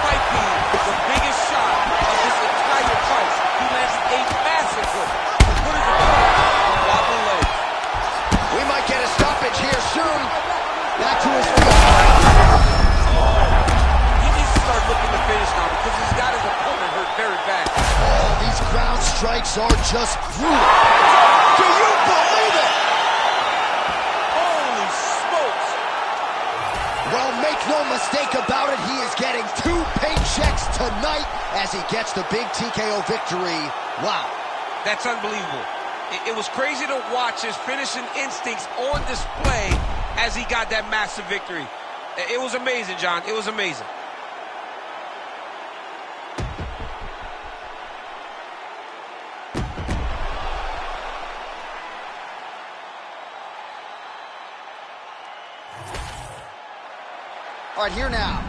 might be the biggest shot of this entire fight. He lands a massive hook. What is it? Wobbly legs. We might get a stoppage here soon. Back to his feet. Start looking to finish now because he's got his opponent hurt very bad. Oh, these ground strikes are just brutal. Do you believe it? Holy smokes. Well, make no mistake about it, he is getting 2 paychecks tonight as he gets the big TKO victory. Wow. That's unbelievable. It was crazy to watch his finishing instincts on display as he got that massive victory. It was amazing, John. It was amazing. All right, here now.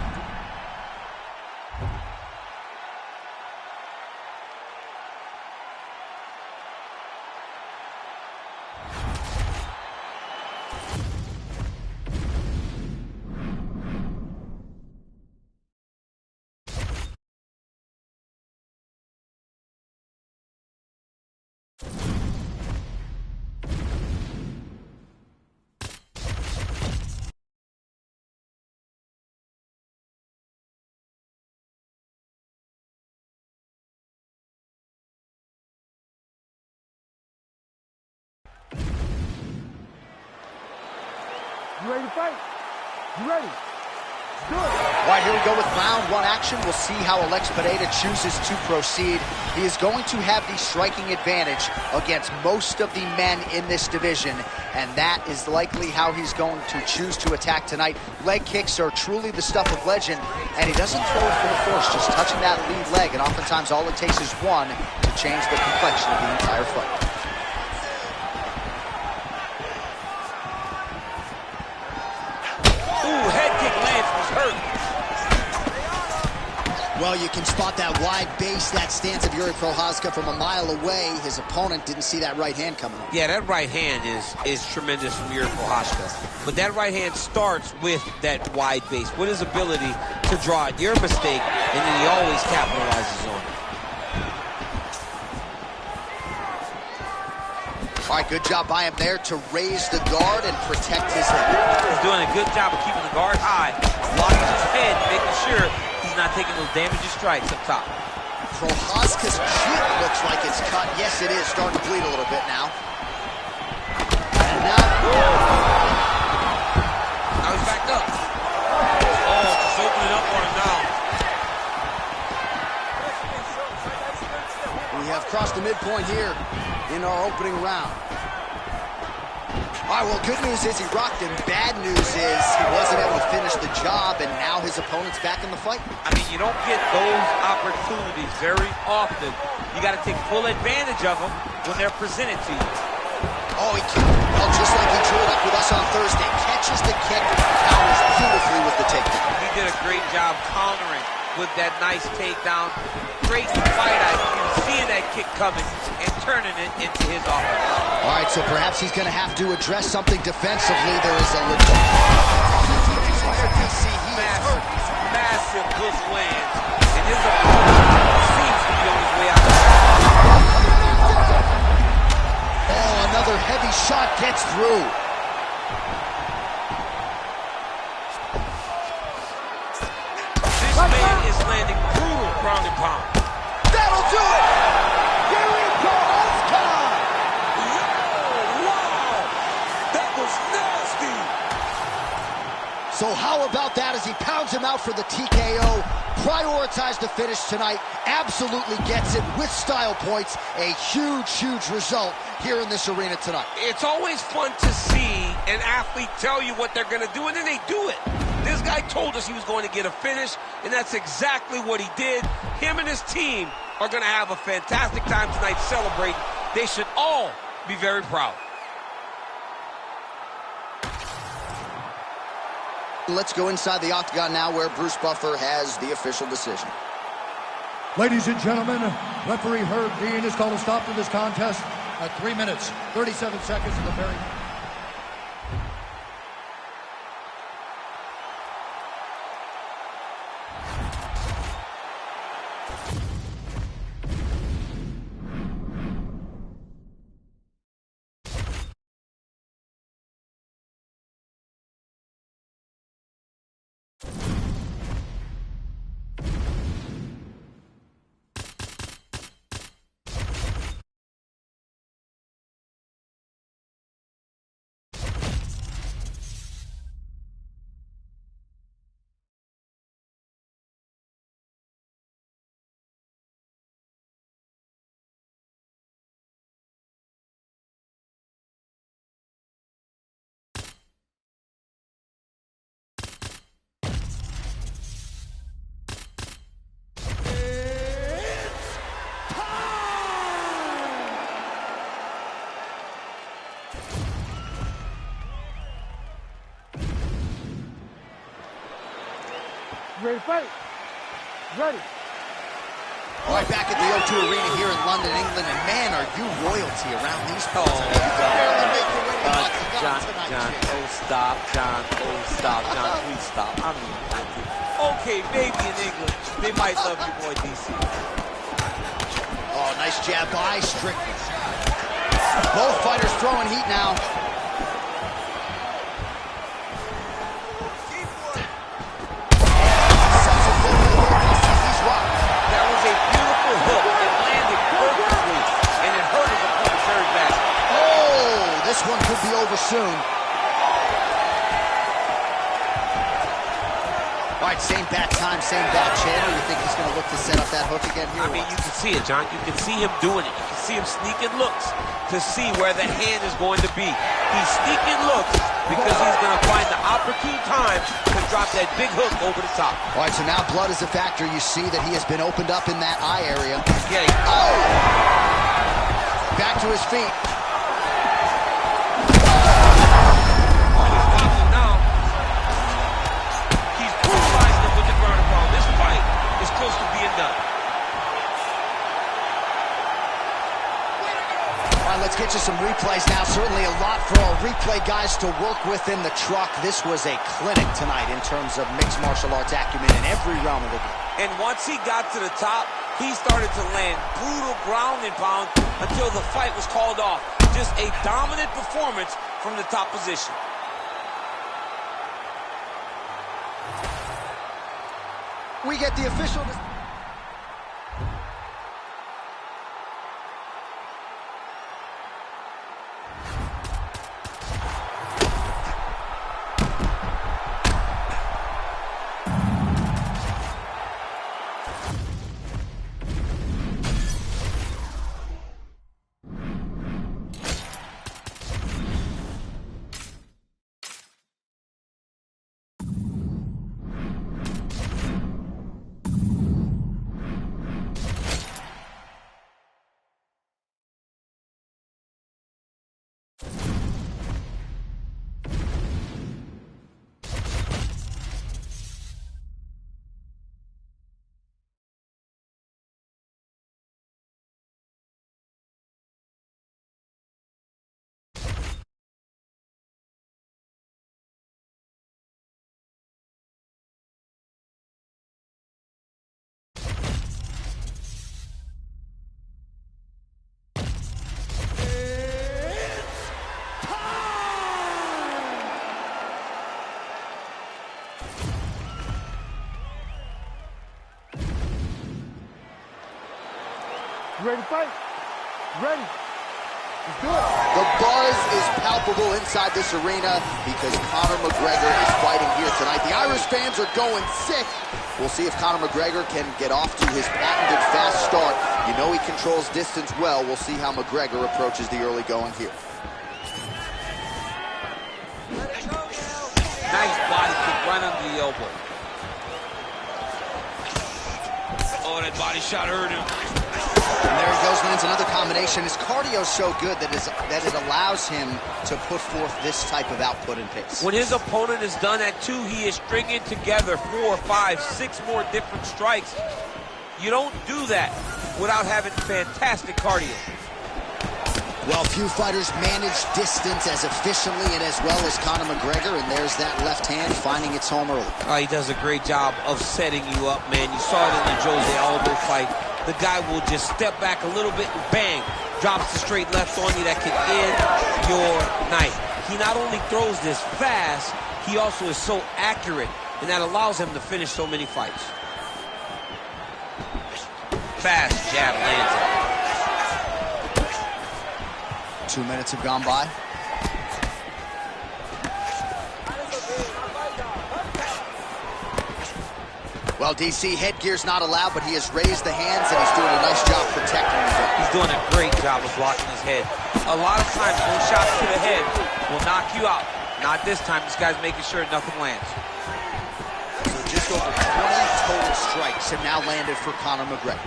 You ready to fight? You ready? Let's do it. All right, here we go with round one action. We'll see how Alex Pereira chooses to proceed. He is going to have the striking advantage against most of the men in this division, and that is likely how he's going to choose to attack tonight. Leg kicks are truly the stuff of legend, and he doesn't throw it full force, just touching that lead leg, and oftentimes all it takes is one to change the complexion of the entire fight. Well, you can spot that wide base, that stance of Yuri Prochazka from a mile away. His opponent didn't see that right hand coming up. Yeah, that right hand is tremendous from Yuri Prochazka. But that right hand starts with that wide base, with his ability to draw at your mistake, and then he always capitalizes on it. All right, good job by him there to raise the guard and protect his head. He's doing a good job of keeping the guard high, locking his head, making sure he's not taking those damaging strikes up top. Prochazka's cheek looks like it's cut. Yes, it is. Starting to bleed a little bit now. And now... Now he's backed up. Oh, just opening up on him now. We have crossed the midpoint here in our opening round. All right, well, good news is he rocked him. Bad news is he wasn't able to finish the job, and now his opponent's back in the fight. I mean, you don't get those opportunities very often. You got to take full advantage of them when they're presented to you. Oh, well, just like he drew it up with us on Thursday. Catches the kick, counters beautifully with the takedown. He did a great job countering with that nice takedown. Great fight IQ, seeing that kick coming and turning it into his offense. All right, so perhaps he's going to have to address something defensively. There is a massive good lands, and his opponent seems to be on his way out. Oh, another heavy shot gets through. This man is landing brutal ground and pound. That'll do it! Yuri Prochazka! Wow! That was nasty! So how about that as he pounds him out for the TKO? Prioritized the finish tonight. Absolutely gets it with style points. A huge, huge result here in this arena tonight. It's always fun to see an athlete tell you what they're going to do, and then they do it. This guy told us he was going to get a finish, and that's exactly what he did. Him and his team are going to have a fantastic time tonight celebrating. They should all be very proud. Let's go inside the octagon now where Bruce Buffer has the official decision. Ladies and gentlemen, referee Herb Dean has called a stop to this contest at 3 minutes, 37 seconds of the very... You ready to fight? Ready. All right, back at the O2 Arena here in London, England, and man, are you royalty around these parts. Oh, You can barely make your way to the octagon tonight, John, Jim. oh stop, John, oh stop, John, please stop. I mean, okay, maybe in England, they might love you, boy, DC. Oh, nice jab by Strickland. Both fighters throwing heat now. That was a beautiful hook. It landed perfectly, and it hurt his opponent very bad. Oh, this one could be over soon. All right, same bat time, same bat channel. You think he's going to look to set up that hook again here? I mean, you can see it, John. You can see him doing it. You can see him sneaking looks to see where the hand is going to be. He's sneaking looks because he's going to find the opportune time to drop that big hook over the top. All right, so now blood is a factor. You see that he has been opened up in that eye area. Yeah. Oh! Back to his feet. Now, he's brutalizing him with the ground and pound. This fight is close to being done. All right, let's get you some replays now. Certainly a lot for our replay guys to work with in the truck. This was a clinic tonight in terms of mixed martial arts acumen in every realm of the game. And once he got to the top, he started to land brutal ground and pound until the fight was called off. Just a dominant performance from the top position. We get the official... You ready to fight? You ready? Let's do it. The buzz is palpable inside this arena because Conor McGregor is fighting here tonight. The Irish fans are going sick. We'll see if Conor McGregor can get off to his patented fast start. You know he controls distance well. We'll see how McGregor approaches the early going here. Nice body kick right under the elbow. Oh, that body shot hurt him. And there he goes, lands another combination. His cardio is so good that it allows him to put forth this type of output and pace. When his opponent is done at 2, he is stringing together 4, 5, 6 more different strikes. You don't do that without having fantastic cardio. Well, few fighters manage distance as efficiently and as well as Conor McGregor, and there's that left hand finding its home early. He does a great job of setting you up, man. You saw it in the Jose Aldo fight. The guy will just step back a little bit and bang, drops the straight left on you that can end your night. He not only throws this fast, he also is so accurate, and that allows him to finish so many fights. Fast jab lands it. 2 minutes have gone by. Well, DC, headgear's not allowed, but he has raised the hands, and he's doing a nice job protecting himself. He's doing a great job of blocking his head. A lot of times, those shots to the head will knock you out. Not this time. This guy's making sure nothing lands. So just over 20 total strikes have now landed for Conor McGregor.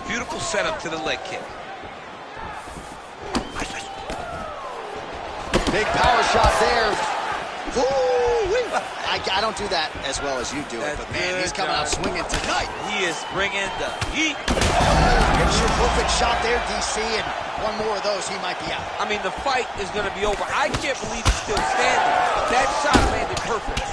Beautiful setup to the leg kick. Big power shot there. Ooh-wee. I don't do that as well as you do it, but man, he's coming out swinging tonight. He is bringing the heat. It's your perfect shot there, DC, and one more of those, he might be out. I mean, the fight is going to be over. I can't believe he's still standing. That shot landed perfect.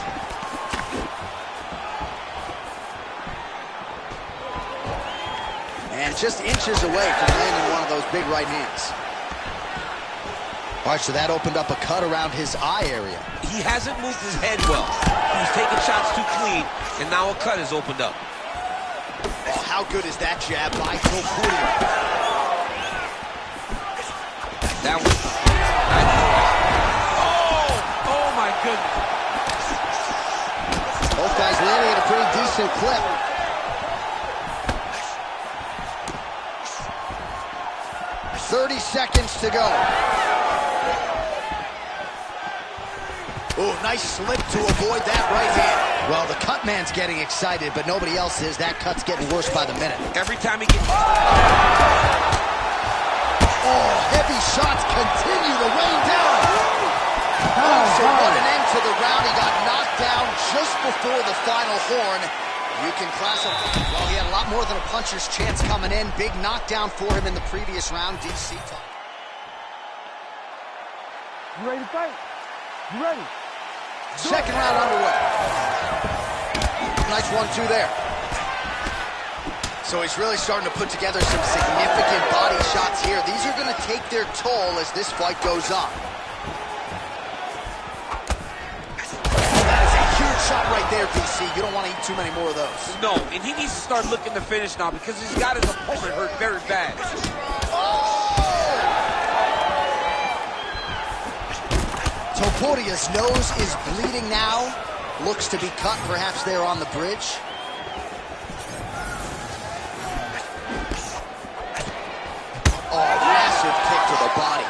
And just inches away from landing one of those big right hands. All right, so that opened up a cut around his eye area. He hasn't moved his head well. He's taking shots too clean, and now a cut has opened up. Oh, how good is that jab by Topuria? That was... Oh, my goodness. Both guys landing at a pretty decent clip. .30 seconds to go. Oh, nice slip to avoid that right hand. Well, the cut man's getting excited, but nobody else is. That cut's getting worse by the minute. Every time he gets... Oh, heavy shots continue to rain down. So what an end to the round. He got knocked down just before the final horn. You can classify, well, he had a lot more than a puncher's chance coming in. Big knockdown for him in the previous round. DC talk. You ready to fight? You ready? Second round underway. Nice 1-2 there. So he's really starting to put together some significant body shots here. These are going to take their toll as this fight goes on. That is a huge shot right there, DC. You don't want to eat too many more of those. No, and he needs to start looking to finish now because he's got his opponent hurt very bad. Topuria's nose is bleeding now. Looks to be cut, perhaps there on the bridge. Oh, massive kick to the body.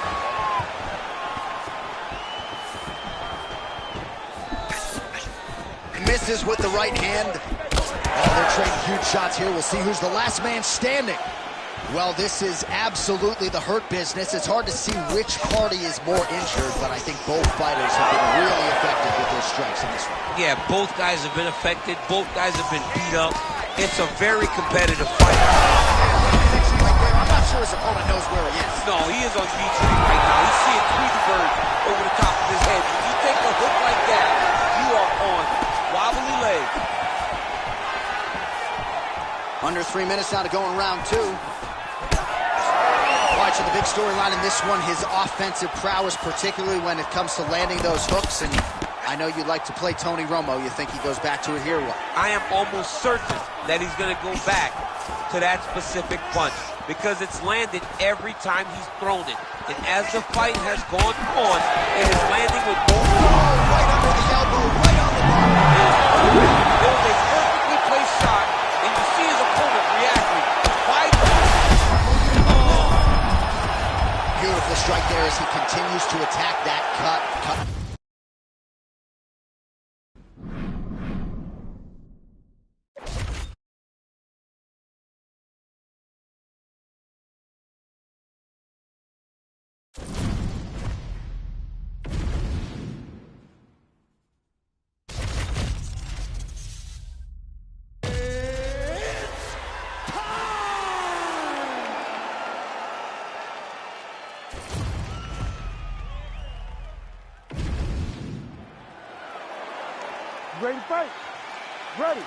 Misses with the right hand. Oh, they're trading huge shots here. We'll see who's the last man standing. Well, this is absolutely the hurt business. It's hard to see which party is more injured, but I think both fighters have been really effective with their strikes in this one. Yeah, both guys have been affected. Both guys have been beat up. It's a very competitive fight. I'm not sure his opponent knows where he is. No, he is on G Street right now. He's seeing Tweety Bird over the top of his head. When you take a hook like that, you are on wobbly legs. Under 3 minutes now to go in round 2. Watching the big storyline in this one, his offensive prowess, particularly when it comes to landing those hooks. And I know you like to play Tony Romo. You think he goes back to it here? What? I am almost certain that he's going to go back to that specific punch because it's landed every time he's thrown it. And as the fight has gone on, it is landing with both. Right under the elbow, right on the mark. It was a perfectly placed shot, and you see his opponent reacting. Beautiful strike there as he continues to attack that cut. Ready to fight? Ready.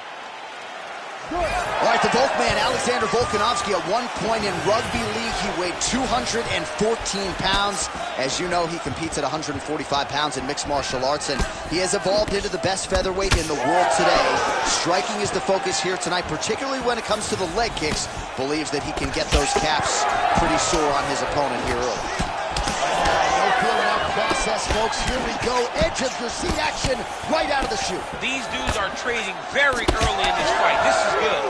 Good. All right, the Volkman, Alexander Volkanovski, at one point in rugby league, he weighed 214 pounds. As you know, he competes at 145 pounds in mixed martial arts, and he has evolved into the best featherweight in the world today. Striking is the focus here tonight, particularly when it comes to the leg kicks. Believes that he can get those caps pretty sore on his opponent here early. No feeling out process, folks. Here we go. Edge of your seat action right out of the chute. These dudes are trading very early in this fight. This is good.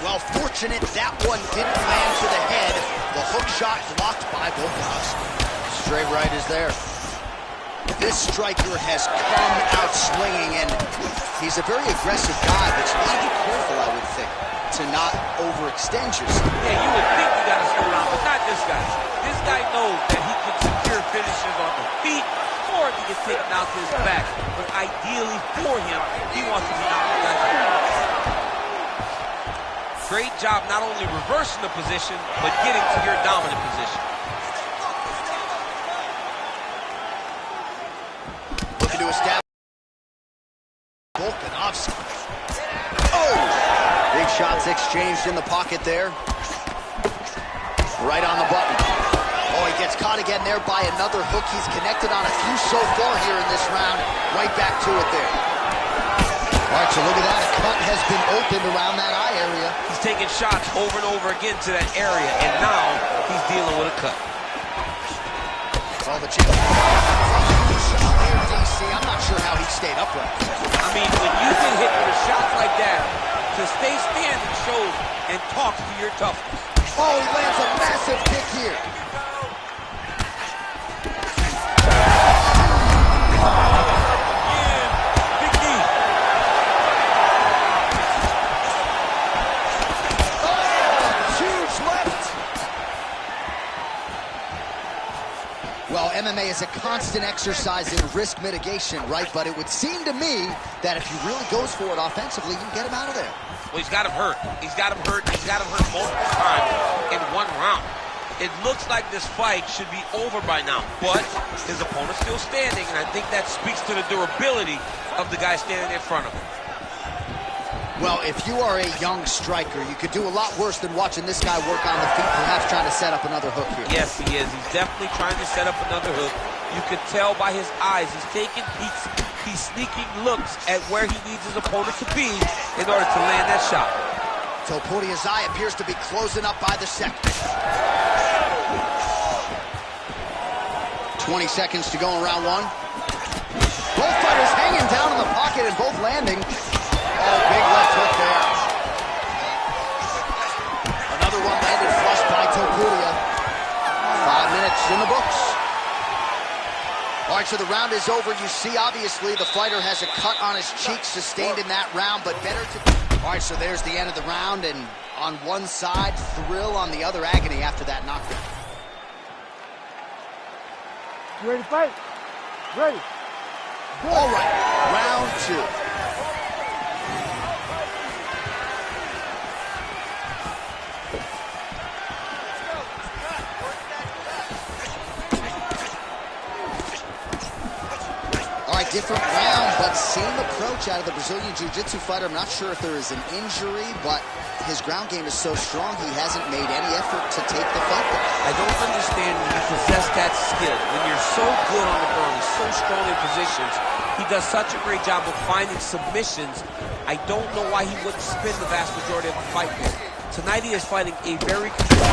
Well, fortunate that one didn't land to the head. The hook shot blocked by Volkanovski. Straight right is there. This striker has come out swinging, and he's a very aggressive guy, but you gotta be careful, I would think, to not overextend yourself. Yeah, you would think you gotta slow down, but not this guy. This guy knows that he can secure finishes on the feet, or he can take him out to his back. But ideally for him, he wants to be knocking guys out. Great job not only reversing the position, but getting to your dominant position. Looking to establish Volkanovski. Oh! Big shots exchanged in the pocket there. Right on the button. Oh, he gets caught again there by another hook. He's connected on a few so far here in this round. Right back to it there. All right, so look at that. A cut has been opened around that eye area. He's taking shots over and over again to that area, and now he's dealing with a cut. Oh, the chin. Here, DC. I'm not sure how he stayed upright. I mean, when you get hit with a shot like that, to stay standing shows and talks to your toughness. Oh, he lands a massive kick here. Big knee. Huge left. Well, MMA is a constant exercise in risk mitigation, right? But it would seem to me that if he really goes for it offensively, you can get him out of there. Well, he's got him hurt. He's got him hurt. He's got him hurt multiple times in one round. It looks like this fight should be over by now, but his opponent's still standing, and I think that speaks to the durability of the guy standing in front of him. Well, if you are a young striker, you could do a lot worse than watching this guy work on the feet, perhaps trying to set up another hook here. Yes, he is. He's definitely trying to set up another hook. You can tell by his eyes. He's taking peeks. He's sneaking looks at where he needs his opponent to be in order to land that shot. Topuria's eye appears to be closing up by the second. 20 seconds to go in round one. Both fighters hanging down in the pocket and both landing. Oh, big left hook there. Another one landed flush by Topuria. 5 minutes in the books. All right, so the round is over. You see, obviously, the fighter has a cut on his cheek sustained in that round, but better to... All right, so there's the end of the round, and on one side, thrill, on the other, agony after that knockdown. You ready to fight? Ready. Good. All right, round two. All right, different round, but same approach out of the Brazilian Jiu-Jitsu fighter. I'm not sure if there is an injury, but his ground game is so strong, he hasn't made any effort to take the fight. I don't understand when you possess that skill, when you're so good on the ground, so strong in positions. He does such a great job of finding submissions. I don't know why he wouldn't spin the vast majority of the fight there. Tonight he is fighting a very controlled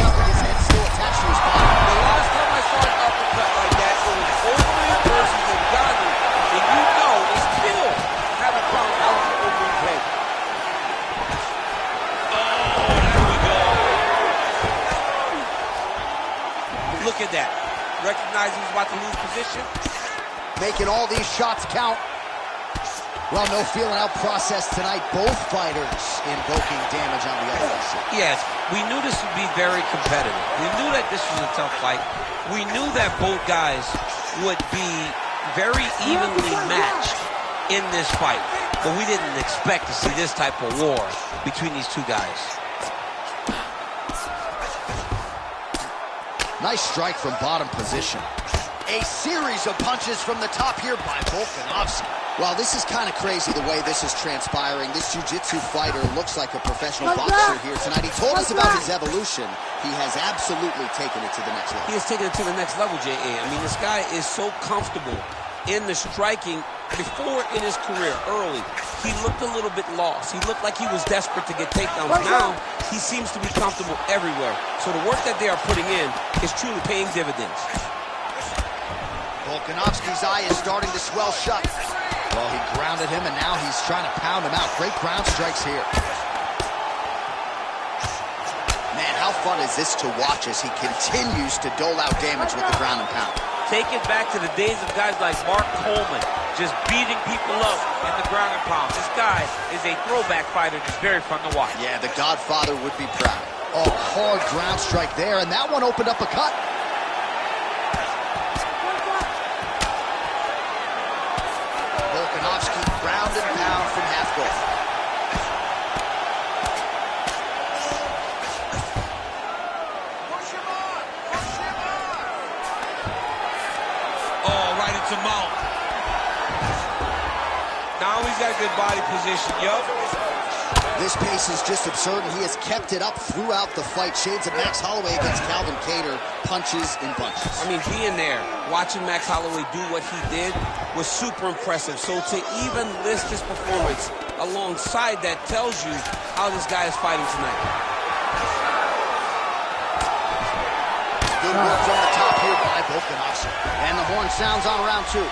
His head's still attached to his body. The last time I saw an uppercut like that, it was Overeem versus Ngannou, and you know they still haven't found out for Overeem's head. Oh, there we go. Look at that. Recognize he's about to lose position. Making all these shots count. Well, no feeling out process tonight. Both fighters invoking damage on the other side. Yes, we knew this would be very competitive. We knew that this was a tough fight. We knew that both guys would be very evenly matched in this fight. But we didn't expect to see this type of war between these two guys. Nice strike from bottom position. A series of punches from the top here by Volkanovski. Well, this is kind of crazy the way this is transpiring. This jiu-jitsu fighter looks like a professional boxer here tonight. He told us about his evolution. He has absolutely taken it to the next level. He has taken it to the next level, J.A. I mean, this guy is so comfortable in the striking. Before in his career, early, he looked a little bit lost. He looked like he was desperate to get takedowns. Now, he seems to be comfortable everywhere. So the work that they are putting in is truly paying dividends. Volkanovski's eye is starting to swell shut. Well, he grounded him, and now he's trying to pound him out. Great ground strikes here. Man, how fun is this to watch as he continues to dole out damage with the ground and pound. Take it back to the days of guys like Mark Coleman, just beating people up in the ground and pound. This guy is a throwback fighter that's very fun to watch. Yeah, the Godfather would be proud. Oh, hard ground strike there, and that one opened up a cut. Volkanovski ground and pound from half guard. Oh, right into mount. Now he's got a good body position, yup. This pace is just absurd, and he has kept it up throughout the fight. Shades of Max Holloway against Calvin Kattar, punches and bunches. I mean, being there, watching Max Holloway do what he did was super impressive. So to even list his performance alongside that tells you how this guy is fighting tonight. Good work from the top here by Volkanovski. And the horn sounds on round two.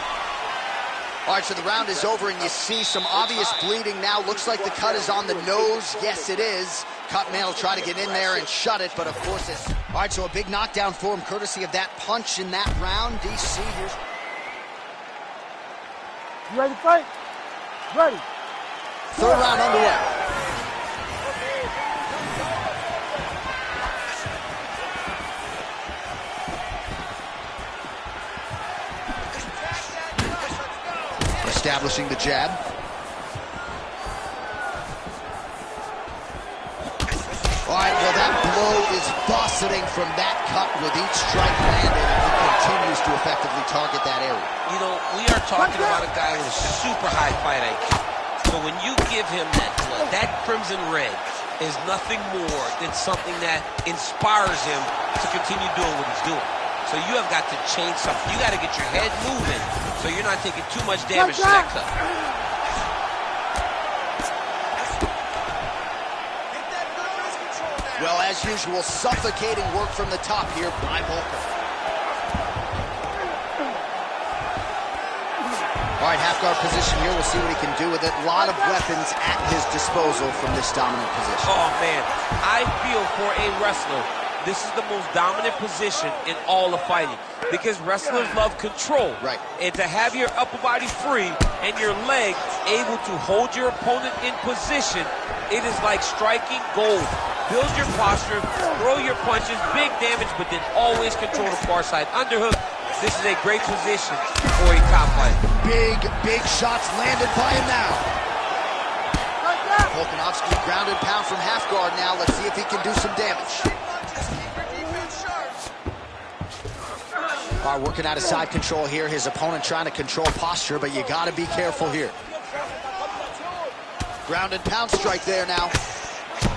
All right, so the round is over, and you see some obvious bleeding now. Looks like the cut is on the nose. Yes, it is. Cutman will try to get in there and shut it, but of course it's... All right, so a big knockdown for him, courtesy of that punch in that round. DC, here's... You ready to fight? Ready. Third round underway. Establishing the jab. All right, well, that blow is buffeting from that cut with each strike landed, and he continues to effectively target that area. You know, we are talking about a guy with a super high fight IQ. So when you give him that blood, that crimson red is nothing more than something that inspires him to continue doing what he's doing. So you have got to change something. You got to get your head moving so you're not taking too much damage to that cut. Well, as usual, suffocating work from the top here by Volker. All right, half guard position here. We'll see what he can do with it. A lot of weapons at his disposal from this dominant position. Oh, man. I feel for a wrestler, this is the most dominant position in all of fighting because wrestlers love control. Right. And to have your upper body free and your leg able to hold your opponent in position, it is like striking gold. Build your posture, throw your punches, big damage, but then always control the far side. Underhook, this is a great position for a top fighter. Big shots landed by him now. Volkanovski grounded pound from half guard now. Let's see if he can do some damage. All right, working out of side control here. His opponent trying to control posture, but you got to be careful here. Ground and pound strike there now.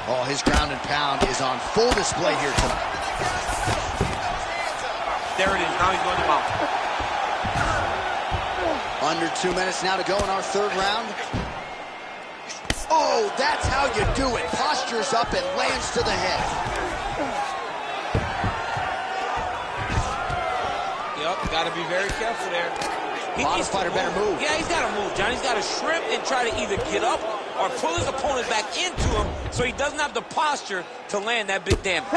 Oh, his ground and pound is on full display here tonight. There it is. Now he's going to mount. Under 2 minutes now to go in our third round. Oh, that's how you do it. Postures up and lands to the head. Yep, got to be very careful there. A lot of fighter better move. Yeah, he's got to move, John. He's got to shrimp and try to either get up or pull his opponent back into him so he doesn't have the posture to land that big damage.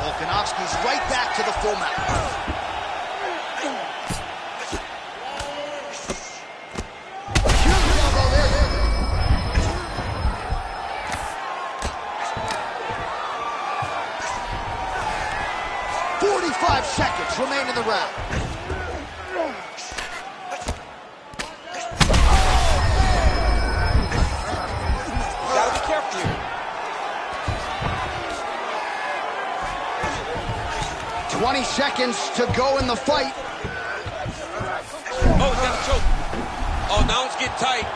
Volkanovski's right back to the full mount. Seconds remain in the round. Gotta be careful here. 20 seconds to go in the fight. Oh, he's got a choke. Oh, now it's getting tight.